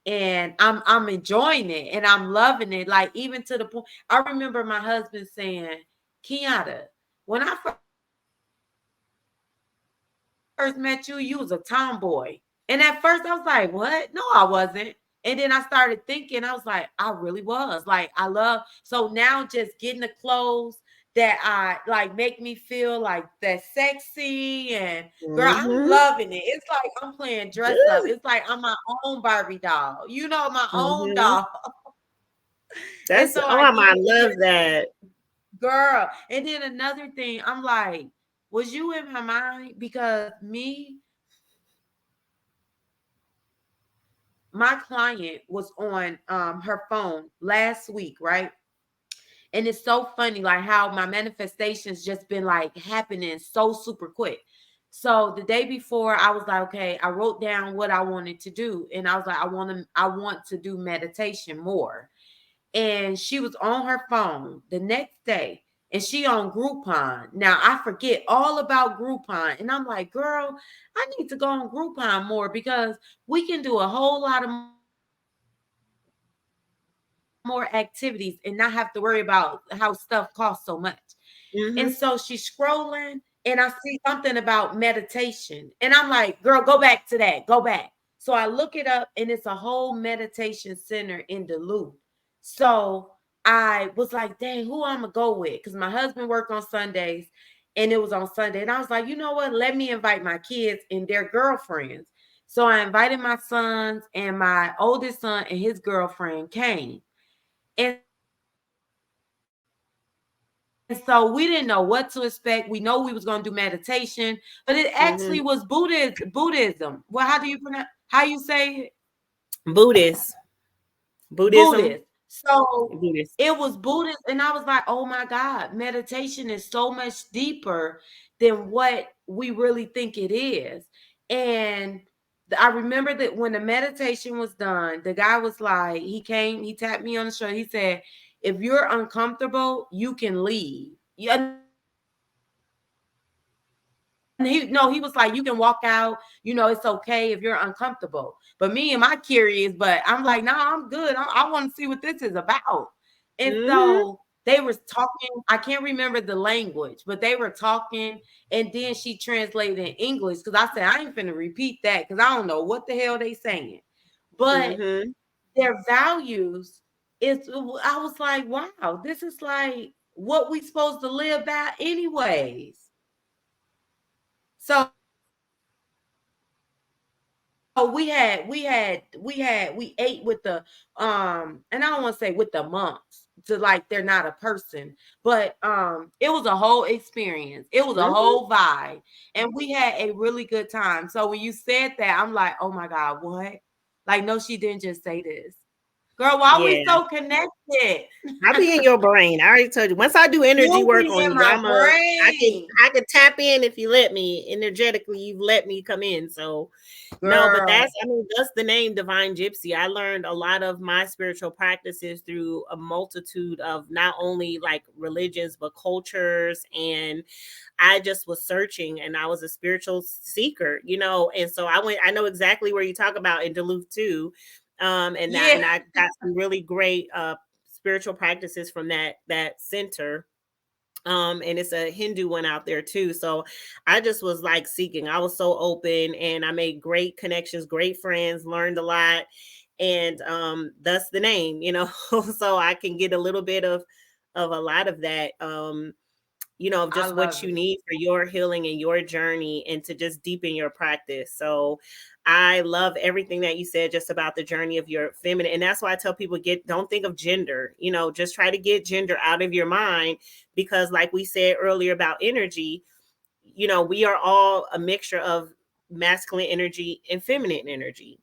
And I'm enjoying it, and I'm loving it. Like even to the point, I remember my husband saying, Kiana, when I first met you, you was a tomboy. And at first I was like, what? No, I wasn't. And then I started thinking, I was like, I really was. Like, I love. So now just getting the clothes that I like make me feel like that sexy, and girl, I'm loving it. It's like I'm playing dress up. It's Mhm. like I'm my own Barbie doll. My own doll. Mhm. And so I get it. That's And oh then my, I love that. girl. And then another thing, I'm like, was you in my mind? Because my client was on her phone last week, right? And it's so funny, like how my manifestations just been like happening so super quick. So the day before, I was like, okay, I wrote down what I wanted to do, and I was like, I want to do meditation more. And she was on her phone the next day, and she on Groupon. Now I forget all about Groupon, and I'm like, girl, I need to go on Groupon more because we can do a whole lot of more activities and not have to worry about how stuff costs so much. And so she's scrolling, and I see something Mhm. about meditation, and I'm like, girl, go back to that, go back. So I look it up, and it's a whole meditation center in Duluth. So I was like, dang, who I'm gonna go with? Because my husband worked on Sundays, and it was on Sunday. And I was like, you know what? Let me invite my kids and their girlfriends. So I invited my sons, and my oldest son and his girlfriend came. And so we didn't know what to expect. We know we was gonna do meditation, but it actually was Buddhism. Well, how do you pronounce? Mm-hmm. How you say it? Buddhist. Buddhist. Buddhism. So Buddhist. it was Buddhist, and I was like, oh my God, meditation is so much deeper than what we really think it is. And I remember that when the meditation was done, the guy was like, he came, he tapped me on the shoulder. He said, if you're uncomfortable, you can leave. Yeah, no, he was like, you can walk out, it's okay if you're uncomfortable. But me and my curious, but I'm like, nah, I'm good. I want to see what this is about. And so they was talking. I can't Mm-hmm. remember the language, but they were talking. And then she translated in English because I said, I ain't finna repeat that because I don't know what the hell they saying. But their Mm-hmm. values I was like, wow, this is like what we supposed to live by anyways. So we ate with the and I don't want to say with the monks to like they're not a person, but it was a whole experience. It was a whole vibe. And we had a really good time. So when you said that, I'm like, oh my God, what? Like, no, she didn't just say this. Girl, why we so connected? Yeah. I be in your brain. I already told you. Once I do You energy be work in on you, my I can brain. I can tap in if you let me. Energetically, you've let me come in. So no, but Girl, that's the name Divine Gypsy. I learned a lot of my spiritual practices through a multitude of not only like religions but cultures, and I just was searching and I was a spiritual seeker, and so I know exactly where you talk about in Duluth too. And yeah, I got some really great spiritual practices from that center. And it's a Hindu one out there too. So I just was like seeking. I was so open and I made great connections, great friends, learned a lot. And thus the name, so I can get a little bit of a lot of that. Of I just what love you it. need for your healing and your journey and to just deepen your practice. So I love everything that you said just about the journey of your feminine. And that's why I tell people don't think of gender, just try to get gender out of your mind because like we said earlier about energy, we are all a mixture of masculine energy and feminine energy.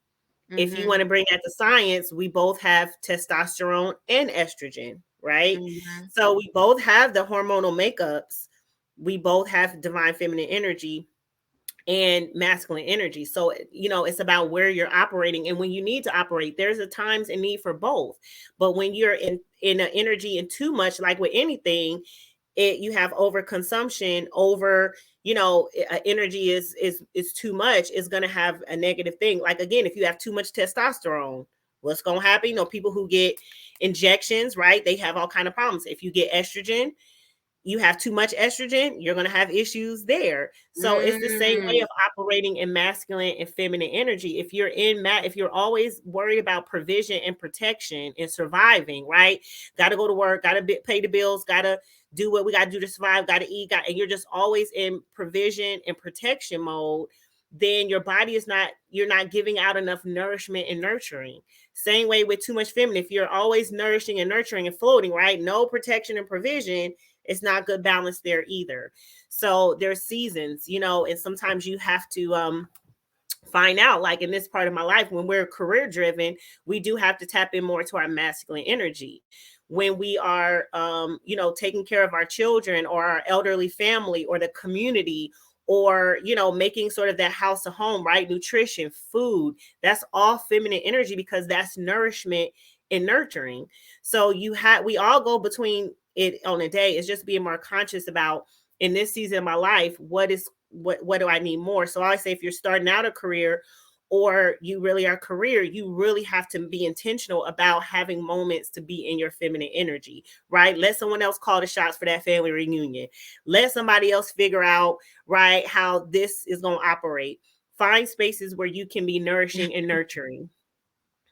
If you want to Mhm, bring that to science, we both have testosterone and estrogen, right? mhm, So we both have the hormonal makeups. We both have divine feminine energy and masculine energy. So, it's about where you're operating and when you need to operate. There's a times and need for both. But when you're in an energy and too much, like with anything, you have overconsumption over energy is too much, is going to have a negative thing. Like again, if you have too much testosterone, what's going to happen? People who get injections, right, they have all kind of problems. If you get estrogen, you have too much estrogen, you're going to have issues there. So it's the same way mm, of operating in masculine and feminine energy. If you're if you're always worried about provision and protection and surviving, right? Got to go to work, got to pay the bills, got to do what we got to do to survive, got to eat, and you're just always in provision and protection mode, then your body is not, you're not giving out enough nourishment and nurturing. Same way with too much feminine. If you're always nourishing and nurturing and floating, right? No protection and provision, it's not good balance there either. So there's seasons, and sometimes you have to find out, like in this part of my life, when we're career driven, we do have to tap in more to our masculine energy. When we are taking care of our children or our elderly family or the community, or making sort of that house a home, right? Nutrition, food, that's all feminine energy because that's nourishment and nurturing. So we all go between it on a day. It's just being more conscious about, in this season of my life, what do I need more? So I always say, if you're starting out a career or you really are career, you really have to be intentional about having moments to be in your feminine energy, right? Let someone else call the shots for that family reunion. Let somebody else figure out, right, how this is going to operate. find spaces where you can be nourishing and nurturing,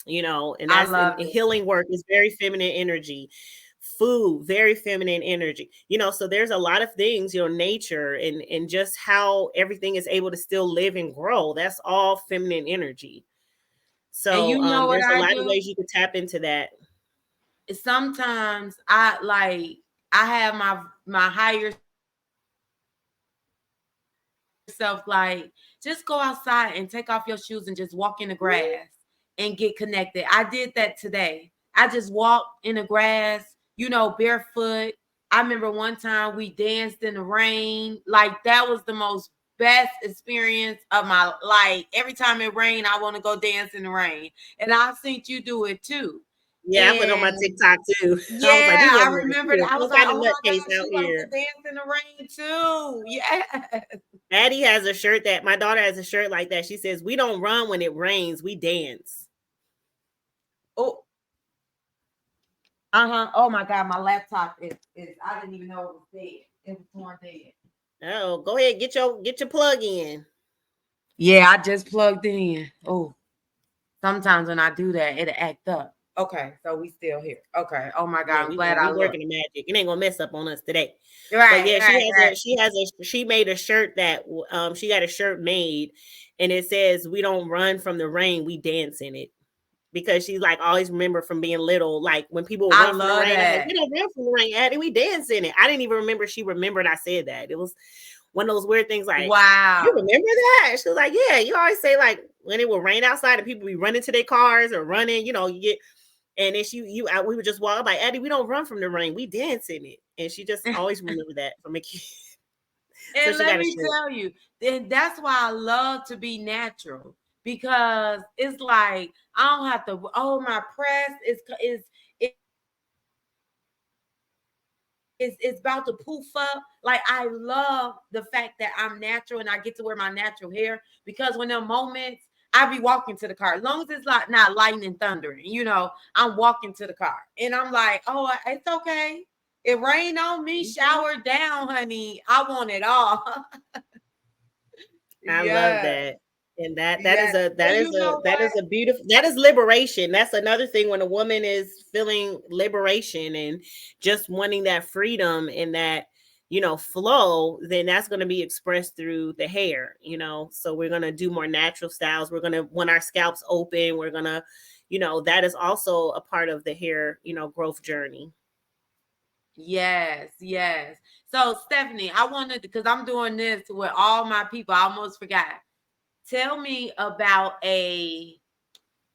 and I that's love and it. healing work is very feminine energy. Food, very feminine energy. So there's a lot of things, nature and just how everything is able to still live and grow. That's all feminine energy. And So you know what there's a I lot of do? ways you can tap into that. Sometimes I have my higher self just go outside and take off your shoes and just walk in the grass and get connected. I did that today. I just walked in the grass, barefoot. I remember one time we danced in the rain. Like that was the most best experience of my life. Every time it rained, I want to go dance in the rain. And I've seen you do it too. Yeah, I put on my And TikTok too. I was like, yeah, these I women are remember that. serious. I was Some like, kind of oh my nutcase God, out she likes here. to dance in the rain too. Yeah. Addie has a shirt that my daughter has a shirt like that. She says, "We don't run when it rains, we dance." Oh, uh-huh. Oh my God, my laptop is I didn't even know it was dead. It was torn dead. Oh, go ahead, get your plug in. Yeah, I just plugged it in. Oh, sometimes when I do that, it'll act up. Okay, so we still here. Okay. Oh my Yeah, God, I'm we glad gonna I we looked. working the magic. It ain't gonna mess up on us today. But Right, yeah, right, right. she made a shirt that she got a shirt made, and it says, "We don't run from the rain, we dance in it." Because she's like always remember from being little, like when people would I run from the love rain, I'm like, that. "We don't run from the rain, Addie, we dance in it." I didn't even remember she remembered I said that. It was one of those weird things like, "You Wow. remember that?" And she was like, "Yeah, you always say like when it will rain outside and people be running to their cars or running, you get." And then we would just walk up like, "Addie, we don't run from the rain, we dance in it." And she just always remembered that from a kid. So And she let got a me shirt. tell you, then that's why I love to be natural because it's like I don't have to. Oh, my press is about to poof up. Like I love the fact that I'm natural and I get to wear my natural hair because when there are moments I be walking to the car, as long as it's like not lightning thundering, I'm walking to the car and I'm like, oh, it's okay. It rained on me, Mhm. shower down, honey. I want it all. I love Yeah, that. And that yeah. is a that And is you a know that what? is a beautiful, that is liberation. That's another thing when a woman is feeling liberation and just wanting that freedom and that flow, then that's going to be expressed through the hair. So we're going to do more natural styles. We're going to, when our scalps open, we're going to, that is also a part of the hair, growth journey. Yes, yes. So, Stephanie, I wanted because I'm doing this with all my people. I almost forgot. Tell me about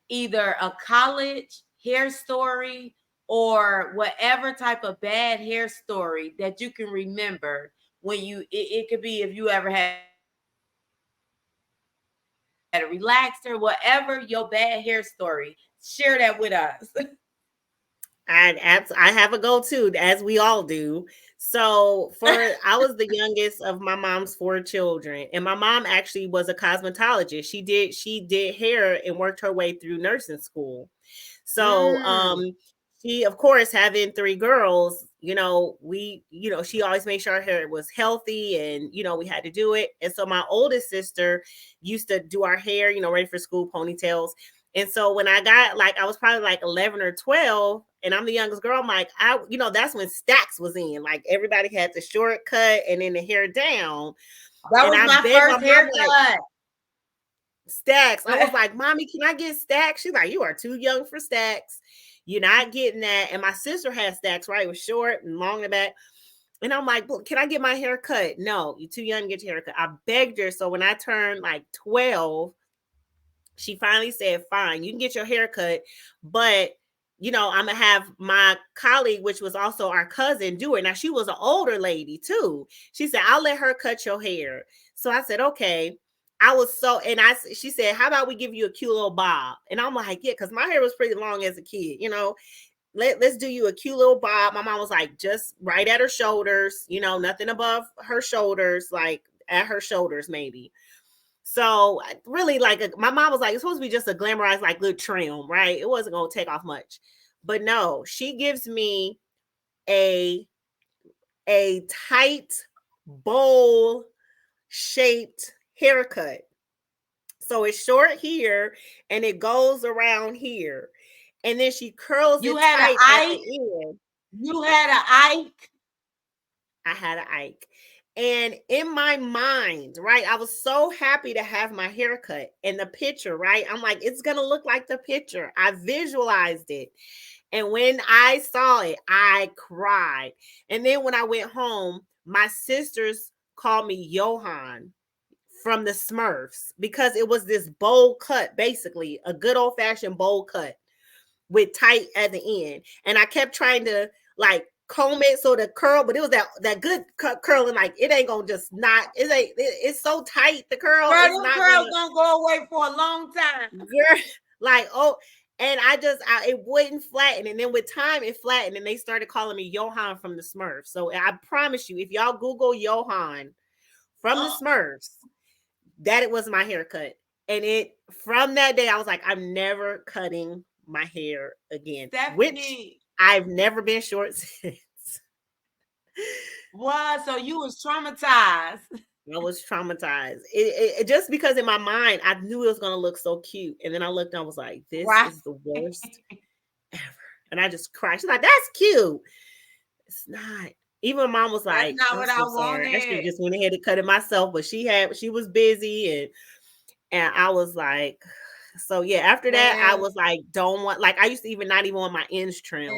either a college hair story or whatever type of bad hair story that you can remember when it could be if you ever had a relaxer, whatever your bad hair story. Share that with us. I have a go to, as we all do. So I was the youngest of my mom's four children, and my mom actually was a cosmetologist. She did hair and worked her way through nursing school. So Mm, she, of course, having three girls, she always made sure her hair was healthy, and we had to do it. And so my oldest sister used to do our hair, ready for school, ponytails. And so when I got, like, I was probably like 11 or 12, and I'm the youngest girl, I'm like, that's when Stacks was in. Like, everybody had the short cut and then the hair down. that And was I my begged my first mom, like, haircut. Stacks. I was like, "Mommy, can I get Stacks?" She's like, "You are too young for Stacks. You're not getting that." And my sister had Stacks, right? It was short and long in the back. And I'm like, "Well, can I get my hair cut?" "No, you're too young to get your hair cut." I begged her. So when I turned like 12, she finally said, "Fine, you can get your hair cut, but I'm gonna have my colleague, which was also our cousin, do it." Now she was an older lady too. She said, "I'll let her cut your hair." So I said, "Okay." I was so, and she said, "How about we give you a cute little bob?" And I'm like, "Yeah," because my hair was pretty long as a kid. Let's do you a cute little bob. My mom was like, "Just right at her shoulders, nothing above her shoulders, like at her shoulders maybe." So really, like, my mom was like, "It's supposed to be just a glamorized, like, good trim, right? It wasn't gonna take off much." But no, she gives me a tight bowl shaped haircut. So it's short here and it goes around here. And then she curls You it had an tight at Ike. the end. You had an Ike. I had an Ike. And in my mind, right, I was so happy to have my haircut and the picture, right? I'm like, it's going to look like the picture. I visualized it. And when I saw it, I cried. And then when I went home, my sisters called me Johan from the Smurfs because it was this bowl cut, basically a good old fashioned bowl cut with tight at the end. And I kept trying to like comb it so the curl, but it was that good curling. Like it ain't gonna just not. It's so tight. The curl Girl, is them not curls gonna. gonna go away for a long time. Girl, like oh. And it wouldn't flatten. And then with time, it flattened. And they started calling me Johan from the Smurfs. So I promise you, if y'all Google Johan from the Smurfs, that it was my haircut. And from that day, I was like, I'm never cutting my hair again, which Steffani. I've never been short since. What? So you was traumatized. I was traumatized. It just because in my mind, I knew it was going to look so cute. And then I looked and I was like, this Right. is the worst ever. And I just cried. She's like, that's cute. It's not. Even my mom was That's like, not I'm what I so sorry. I should have wanted. just went ahead and cut it myself. But she was busy and I was like, so yeah, after that, I was like, don't want, like, I used to not even want my ends trimmed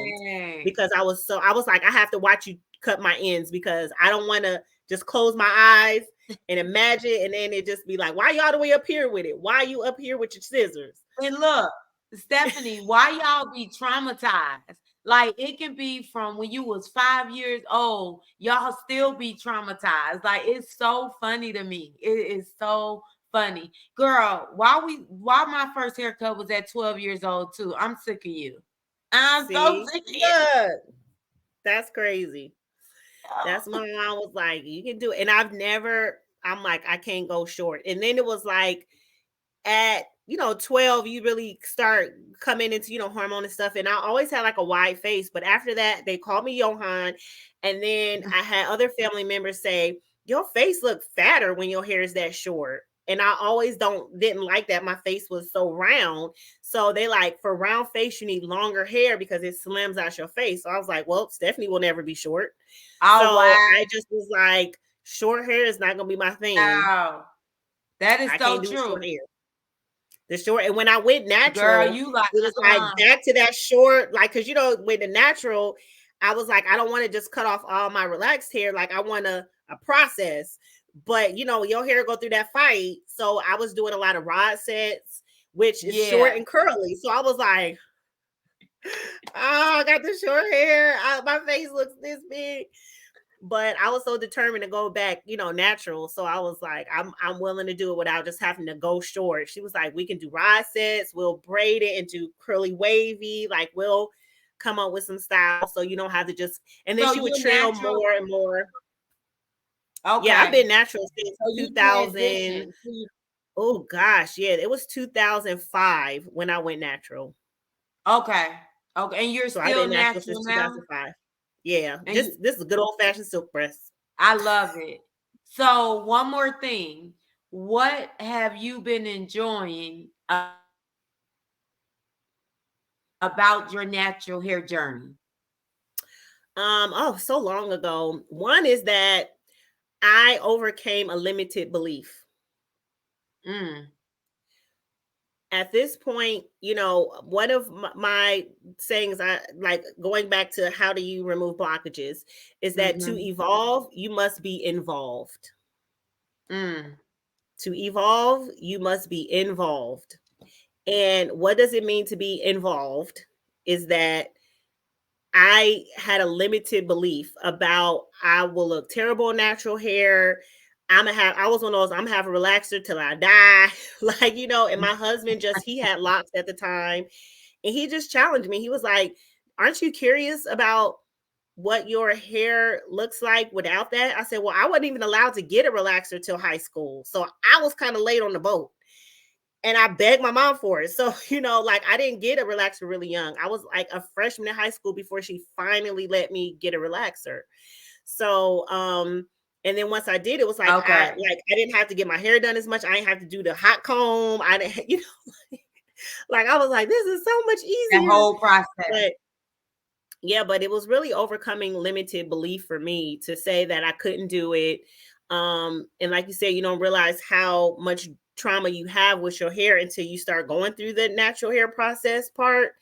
because I was like, I have to watch you cut my ends because I don't want to just close my eyes and imagine. And then it just be like, why y'all the way up here with it? Why you up here with your scissors? And look, Steffani, why y'all be traumatized? Like it can be from when you was 5 years old, y'all still be traumatized. Like it's so funny to me. It is so funny. Girl, why my first haircut was at 12 years old too. I'm sick of you. I'm so See, sick of you. look, that's crazy. That's my mom was like, you can do it. And I'm like, I can't go short. And then it was like at 12, you really start coming into hormone and stuff. And I always had like a wide face, but after that, they called me Johan. And then I had other family members say, your face looked fatter when your hair is that short. And I always didn't like that. My face was so round. So they like, for round face, you need longer hair because it slims out your face. So I was like, well, Steffani will never be short. Oh So wow. I just was like, short hair is not gonna be my thing. Wow. That is I so can't do short true. hair. The short, and when I went Girl, natural, you like it was like back to that short, like because with the natural, I was like, I don't want to just cut off all my relaxed hair. Like I want a process. But your hair go through that fight. So I was doing a lot of rod sets, which is short and curly. So I was like, oh, I got the short hair. My face looks this big. But I was so determined to go back, natural. So I was like, I'm willing to do it without just having to go short. She was like, we can do rod sets, we'll braid it into curly wavy, like we'll come up with some style so you don't have to just. And then so she would you're trail natural. more and more. Okay. Yeah, I've been natural since So you 2000. transition. Oh gosh, yeah, it was 2005 when I went natural. Okay. Okay. And you're So I've still been natural natural since now? 2005. Yeah, And this is a good old fashioned silk press. I love it. So one more thing. What have you been enjoying about your natural hair journey? So long ago. One is that I overcame a limited belief. Mm. At this point, one of my sayings, I like going back to how do you remove blockages, is that to Mm-hmm. evolve, you must be involved. Mm. To evolve, you must be involved. And what does it mean to be involved? Is that I had a limited belief about I will look terrible in natural hair. I was one of those, I'm gonna have a relaxer till I die. Like, and my husband he had locks at the time. And he just challenged me. He was like, aren't you curious about what your hair looks like without that? I said, well, I wasn't even allowed to get a relaxer till high school. So I was kind of late on the boat and I begged my mom for it. So, like I didn't get a relaxer really young. I was like a freshman in high school before she finally let me get a relaxer. So, And then once I did, it was like Okay. I didn't have to get my hair done as much. I didn't have to do the hot comb. I didn't, like I was like, this is so much That easier. whole process. But yeah, but it was really overcoming limited belief for me to say that I couldn't do it. And like you said, you don't realize how much trauma you have with your hair until you start going through the natural hair process part.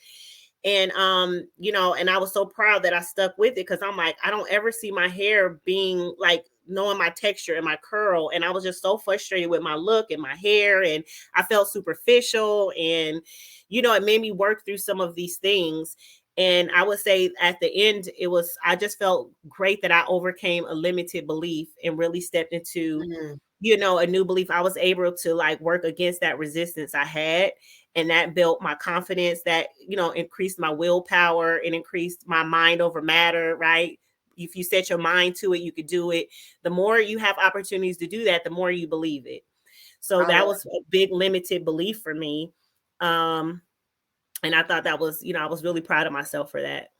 And and I was so proud that I stuck with it, because I'm like, I don't ever see my hair being like knowing my texture and my curl. And I was just so frustrated with my look and my hair, and I felt superficial. And it made me work through some of these things. And I would say at the end, I just felt great that I overcame a limited belief and really stepped into, Mhm. a new belief. I was able to like work against that resistance I had. And that built my confidence, that, increased my willpower and increased my mind over matter, right? If you set your mind to it, you could do it. The more you have opportunities to do that, the more you believe it. So I that love was a big limited belief for me. Um, and I thought that was, I was really proud of myself for that.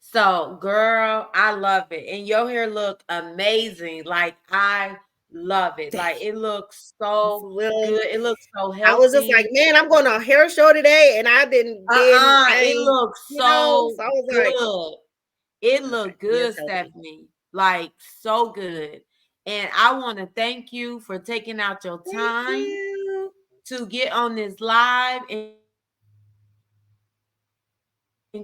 So, girl, I love it. And your hair look amazing. Like, I love it. Like, it looks so Well, good. It looks so I was just like, healthy. man, I'm going to a hair show today, and I didn't I It ain't, looks so so I was like, good. It okay, looked yes, good, healthy. Stephanie. Like, so good. And I want to thank you for taking out your Thank time you. to get on this live and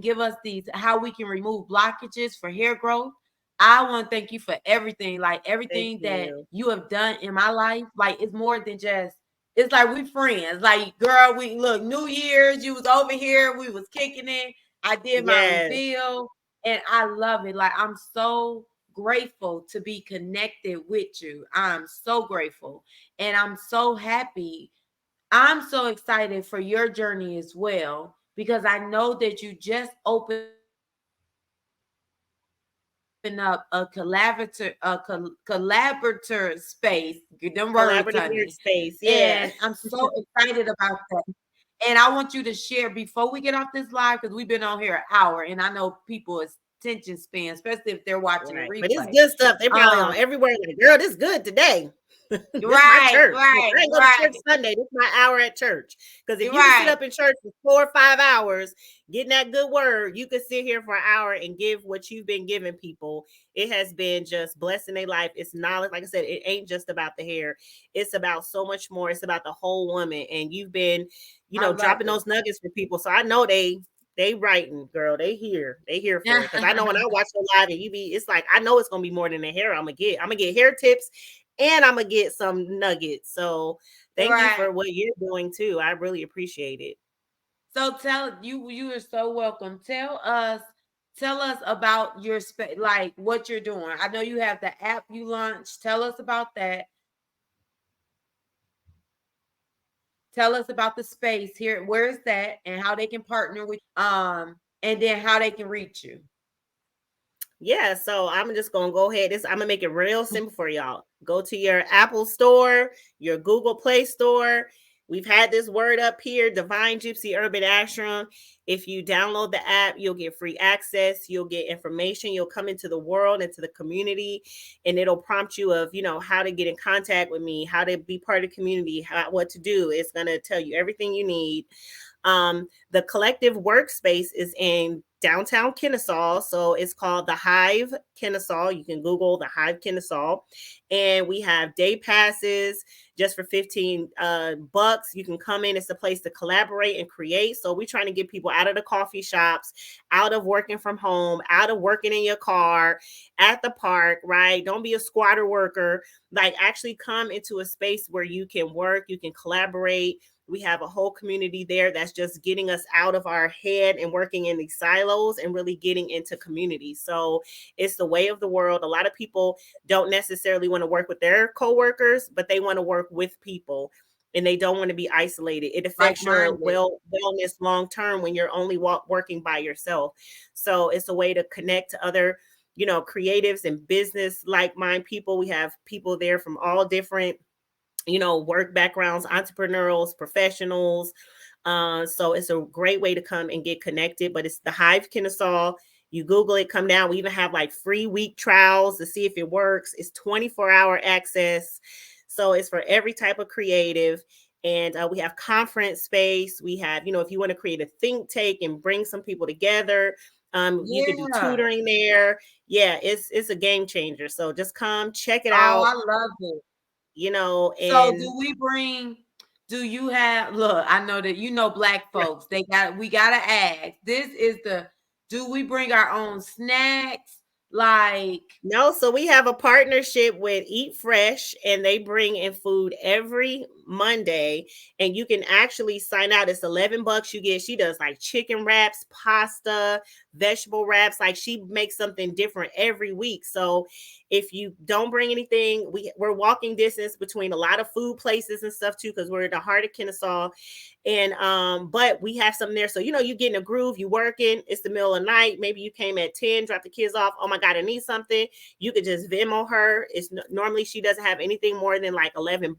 give us these how we can remove blockages for hair growth. I want to thank you for everything, like everything that you have done in my life. Like Thank it's more you. than just, it's like we friends. Like, girl, we look, New Year's, you was over here, we was kicking it. I did my reveal and I love Yes. it. Like I'm so grateful to be connected with you. I'm so grateful. And I'm so happy. I'm so excited for your journey as well, because I know that you just opened up a collaborator collaborator space. Get them words, honey. Collaborative And workspace. I'm so Yeah. excited about that. And I want you to share before we get off this live, because we've been on here an hour, and I know people is attention span, especially if they're watching the Right. But it's replay. good stuff. They probably on Um, everywhere. Like, girl, this good today. This my right, church. Look, right, I ain't go to church right, Sunday. This my hour at church. Because if you can sit right. up in church for 4 or 5 hours getting that good word, you can sit here for an hour and give what you've been giving people. It has been just blessing their life. It's knowledge. Like I said, it ain't just about the hair. It's about so much more. It's about the whole woman. And you've been, I love dropping it. those nuggets for people. So I know they writing, girl. They here for it. Because I know when I watch the live and it's like, I know it's gonna be more than the hair I'm gonna get. I'm gonna get hair tips, and I'm gonna get some nuggets. So thank you Right. for what you're doing too. I really appreciate it. So you are so welcome. Tell us about your like what you're doing. I know you have the app you launched. Tell us about that. Tell us about the space here. Where is that and how they can partner with and then how they can reach you. Yeah, so I'm just gonna go ahead. I'm gonna make it real simple for y'all. Go to your Apple store, your Google Play store. We've had this word up here, Divine Gypsy Urban Ashram. If you download the app, you'll get free access, you'll get information, you'll come into the world, into the community, and it'll prompt you of, how to get in contact with me, how to be part of the community, what to do. It's gonna tell you everything you need. The collective workspace is in downtown Kennesaw. So it's called the Hive Kennesaw. You can Google the Hive Kennesaw. And we have day passes just for 15 bucks. You can come in. It's a place to collaborate and create. So we're trying to get people out of the coffee shops, out of working from home, out of working in your car, at the park, right? Don't be a squatter worker. Like actually come into a space where you can work, you can collaborate. We have a whole community there that's just getting us out of our head and working in these silos and really getting into community. So it's the way of the world. A lot of people don't necessarily want to work with their coworkers, but they want to work with people and they don't want to be isolated. It Like affects your minded. wellness long term when you're only working by yourself. So it's a way to connect to other, creatives and business like mind people. We have people there from all different work backgrounds, entrepreneurs, professionals. So it's a great way to come and get connected. But it's the Hive Kennesaw. You Google it, come down. We even have like free week trials to see if it works. It's 24-hour access. So it's for every type of creative. And we have conference space. We have, if you want to create a think tank and bring some people together, you could do Yeah. tutoring there. Yeah, it's a game changer. So just come check it Oh, out, I love it. So and do you have, look, I know that black folks, we gotta ask. This is do we bring our own snacks? Like, no, so we have a partnership with Eat Fresh, and they bring in food every Monday, and you can actually sign out. It's $11 you get. She does like chicken wraps, pasta, vegetable wraps. Like, she makes something different every week. So if you don't bring anything, we're walking distance between a lot of food places and stuff too, because we're in the heart of Kennesaw. And but we have something there. So you get in a groove, you working, it's the middle of the night, maybe you came at 10, drop the kids off, oh my God, I need something. You could just Venmo her. It's normally she doesn't have anything more than like $11,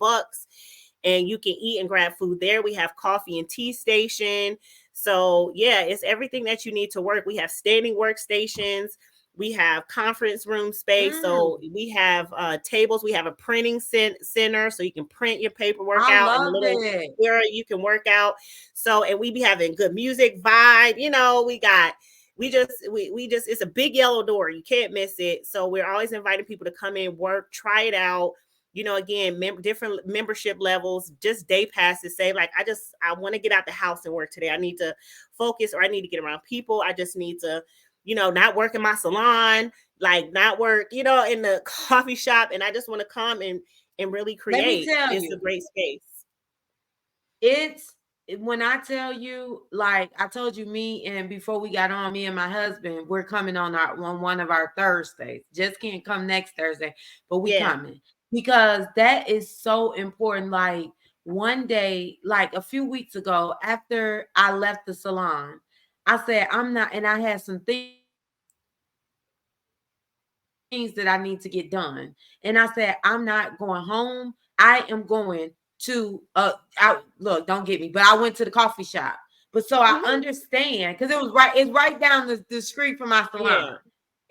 and you can eat and grab food there. We have coffee and tea station. So yeah, it's everything that you need to work. We have standing workstations. We have conference room space. So mm, we have tables. We have a printing center, so you can print your paperwork I out in a love little it. area you can work out. So, and we be having good music vibe. We just it's a big yellow door. You can't miss it. So we're always inviting people to come in, work, try it out. Again, different membership levels, just day passes. Say like, I want to get out the house and work today. I need to focus, or I need to get around people. I just need to, not work in my salon, like not work, in the coffee shop, and I just want to come and really Let me create. tell It's a you, great space. it's when I tell you, like I told you, me and before we got on, me and my husband, we're coming on one of our Thursdays. Just can't come next Thursday, but we Yeah. coming because that is so important. Like one day, like a few weeks ago, after I left the salon, I said I'm not, and I had some things that I need to get done, and I said I'm not going home. I am going to out look, don't get me, but I went to the coffee shop. But so I understand because Hmm. it's right down the street from my salon.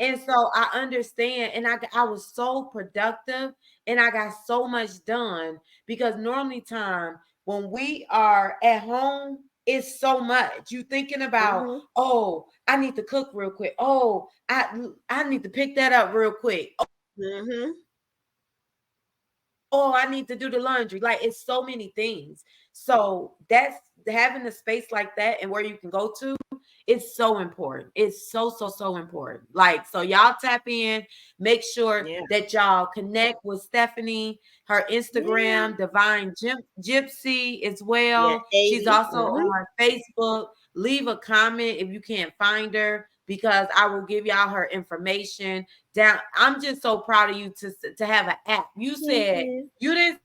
And Yeah. so I understand, and I was so productive, and I got so much done because normally time when we are at home, it's so much. You thinking about, Hmm. oh, I need to cook real quick. Oh, I need to pick that up real quick. Oh, I need to do the laundry. Like it's so many things. So that's having a space like that and where you can go to is so important. It's so important. Like, so y'all tap in, make sure that y'all connect Yeah. with Stephanie, her Instagram, Divine Yeah. Gypsy as well. She's Yeah. also on 80. Hmm. Facebook. Leave a comment if you can't find her because I will give y'all her information down. I'm just so proud of you to have an app. Thank you. You didn't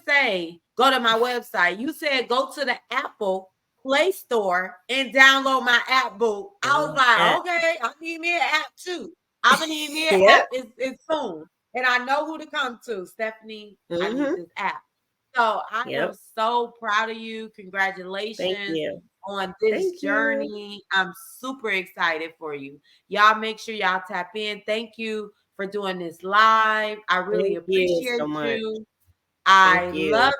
say go to my website. You said go to the Apple Play Store and download my app book. I was like, okay, I need me an app too. I'm gonna need me an app. It's soon, and I Yep. know who to come to. Stephanie, I need this app. So Hmm. I am so proud of Yep. you. Congratulations Thank on you. this Thank journey. you. I'm super excited for you. Y'all make sure y'all tap in. Thank you for doing this live. I really Thank you appreciate so much. you. I Thank love you.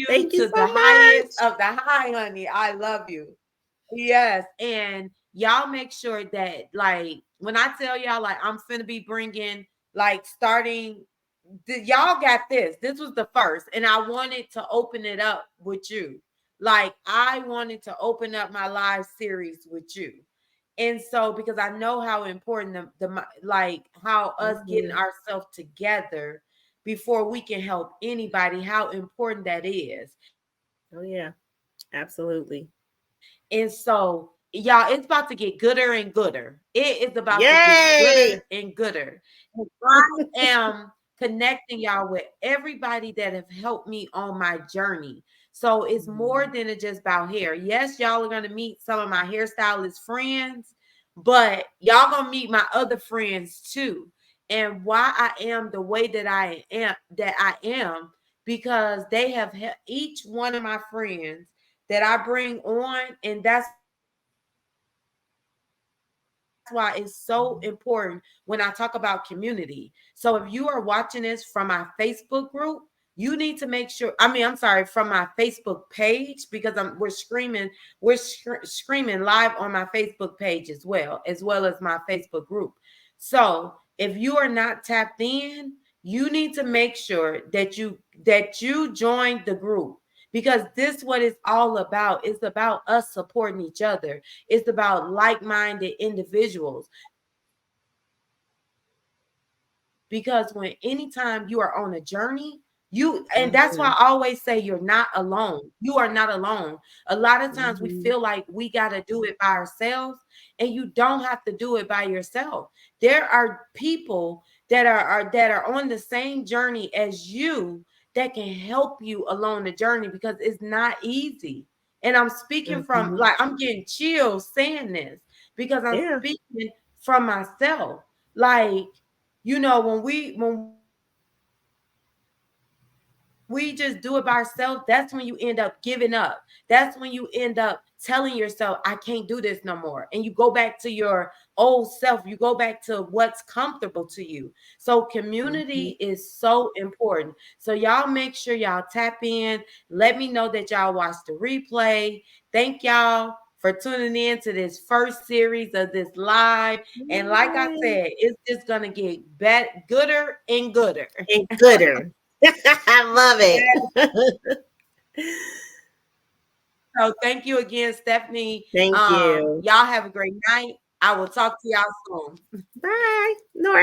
you to the highest I of the love you high, honey. dearly. I love Thank you you. so much. Yes. And y'all make sure that, like, when I tell y'all, like, I'm finna be bringing, like, y'all got this. This was the first, and I wanted to open it up with you. Like, I wanted to open up my live series with you. And so, because I know how important like how us getting Hmm. ourselves together before we can help anybody, how important that is. Oh yeah, And so, absolutely. y'all, it's about to get gooder and gooder. It is about to get gooder and gooder. And Yay! I am connecting y'all with everybody that have helped me on my journey. So it's more than Mhm. it just about hair. Yes, y'all are going to meet some of my hairstylist friends, but y'all going to meet my other friends too. And why I am the way that I am because they have each one of my friends that I bring on, and that's why it's so important when I talk about community. So if you are watching this from my Facebook group, you need to make sure, I'm sorry, from my Facebook page, because we're screaming live on my Facebook page as well as my Facebook group. So if you are not tapped in, you need to make sure that you join the group, because this what it's all about. It's about us supporting each other. It's about like-minded individuals, because when anytime you are on a journey, and that's why I always say you're not alone. Mhm. You are not alone. A lot of times we feel like we got to do it by Mhm. ourselves, and you don't have to do it by yourself. There are people that are on the same journey as you that can help you along the journey, because it's not easy. And I'm speaking from, like, I'm getting Mhm. chills saying this, because I'm speaking Yeah. from myself. Like, when we just do it by ourselves, that's when you end up giving up. That's when you end up telling yourself, I can't do this no more. And you go back to your old self. You go back to what's comfortable to you. So community is so important. So Mhm. y'all make sure y'all tap in. Let me know that y'all watched the replay. Thank y'all for tuning in to this first series of this live. And like I said, it's just gonna get Yay. gooder and gooder. And gooder. I love Yeah. it. So thank you again, Stephanie. Thank you. Y'all have a great night. I will talk to y'all soon. Bye. Nora.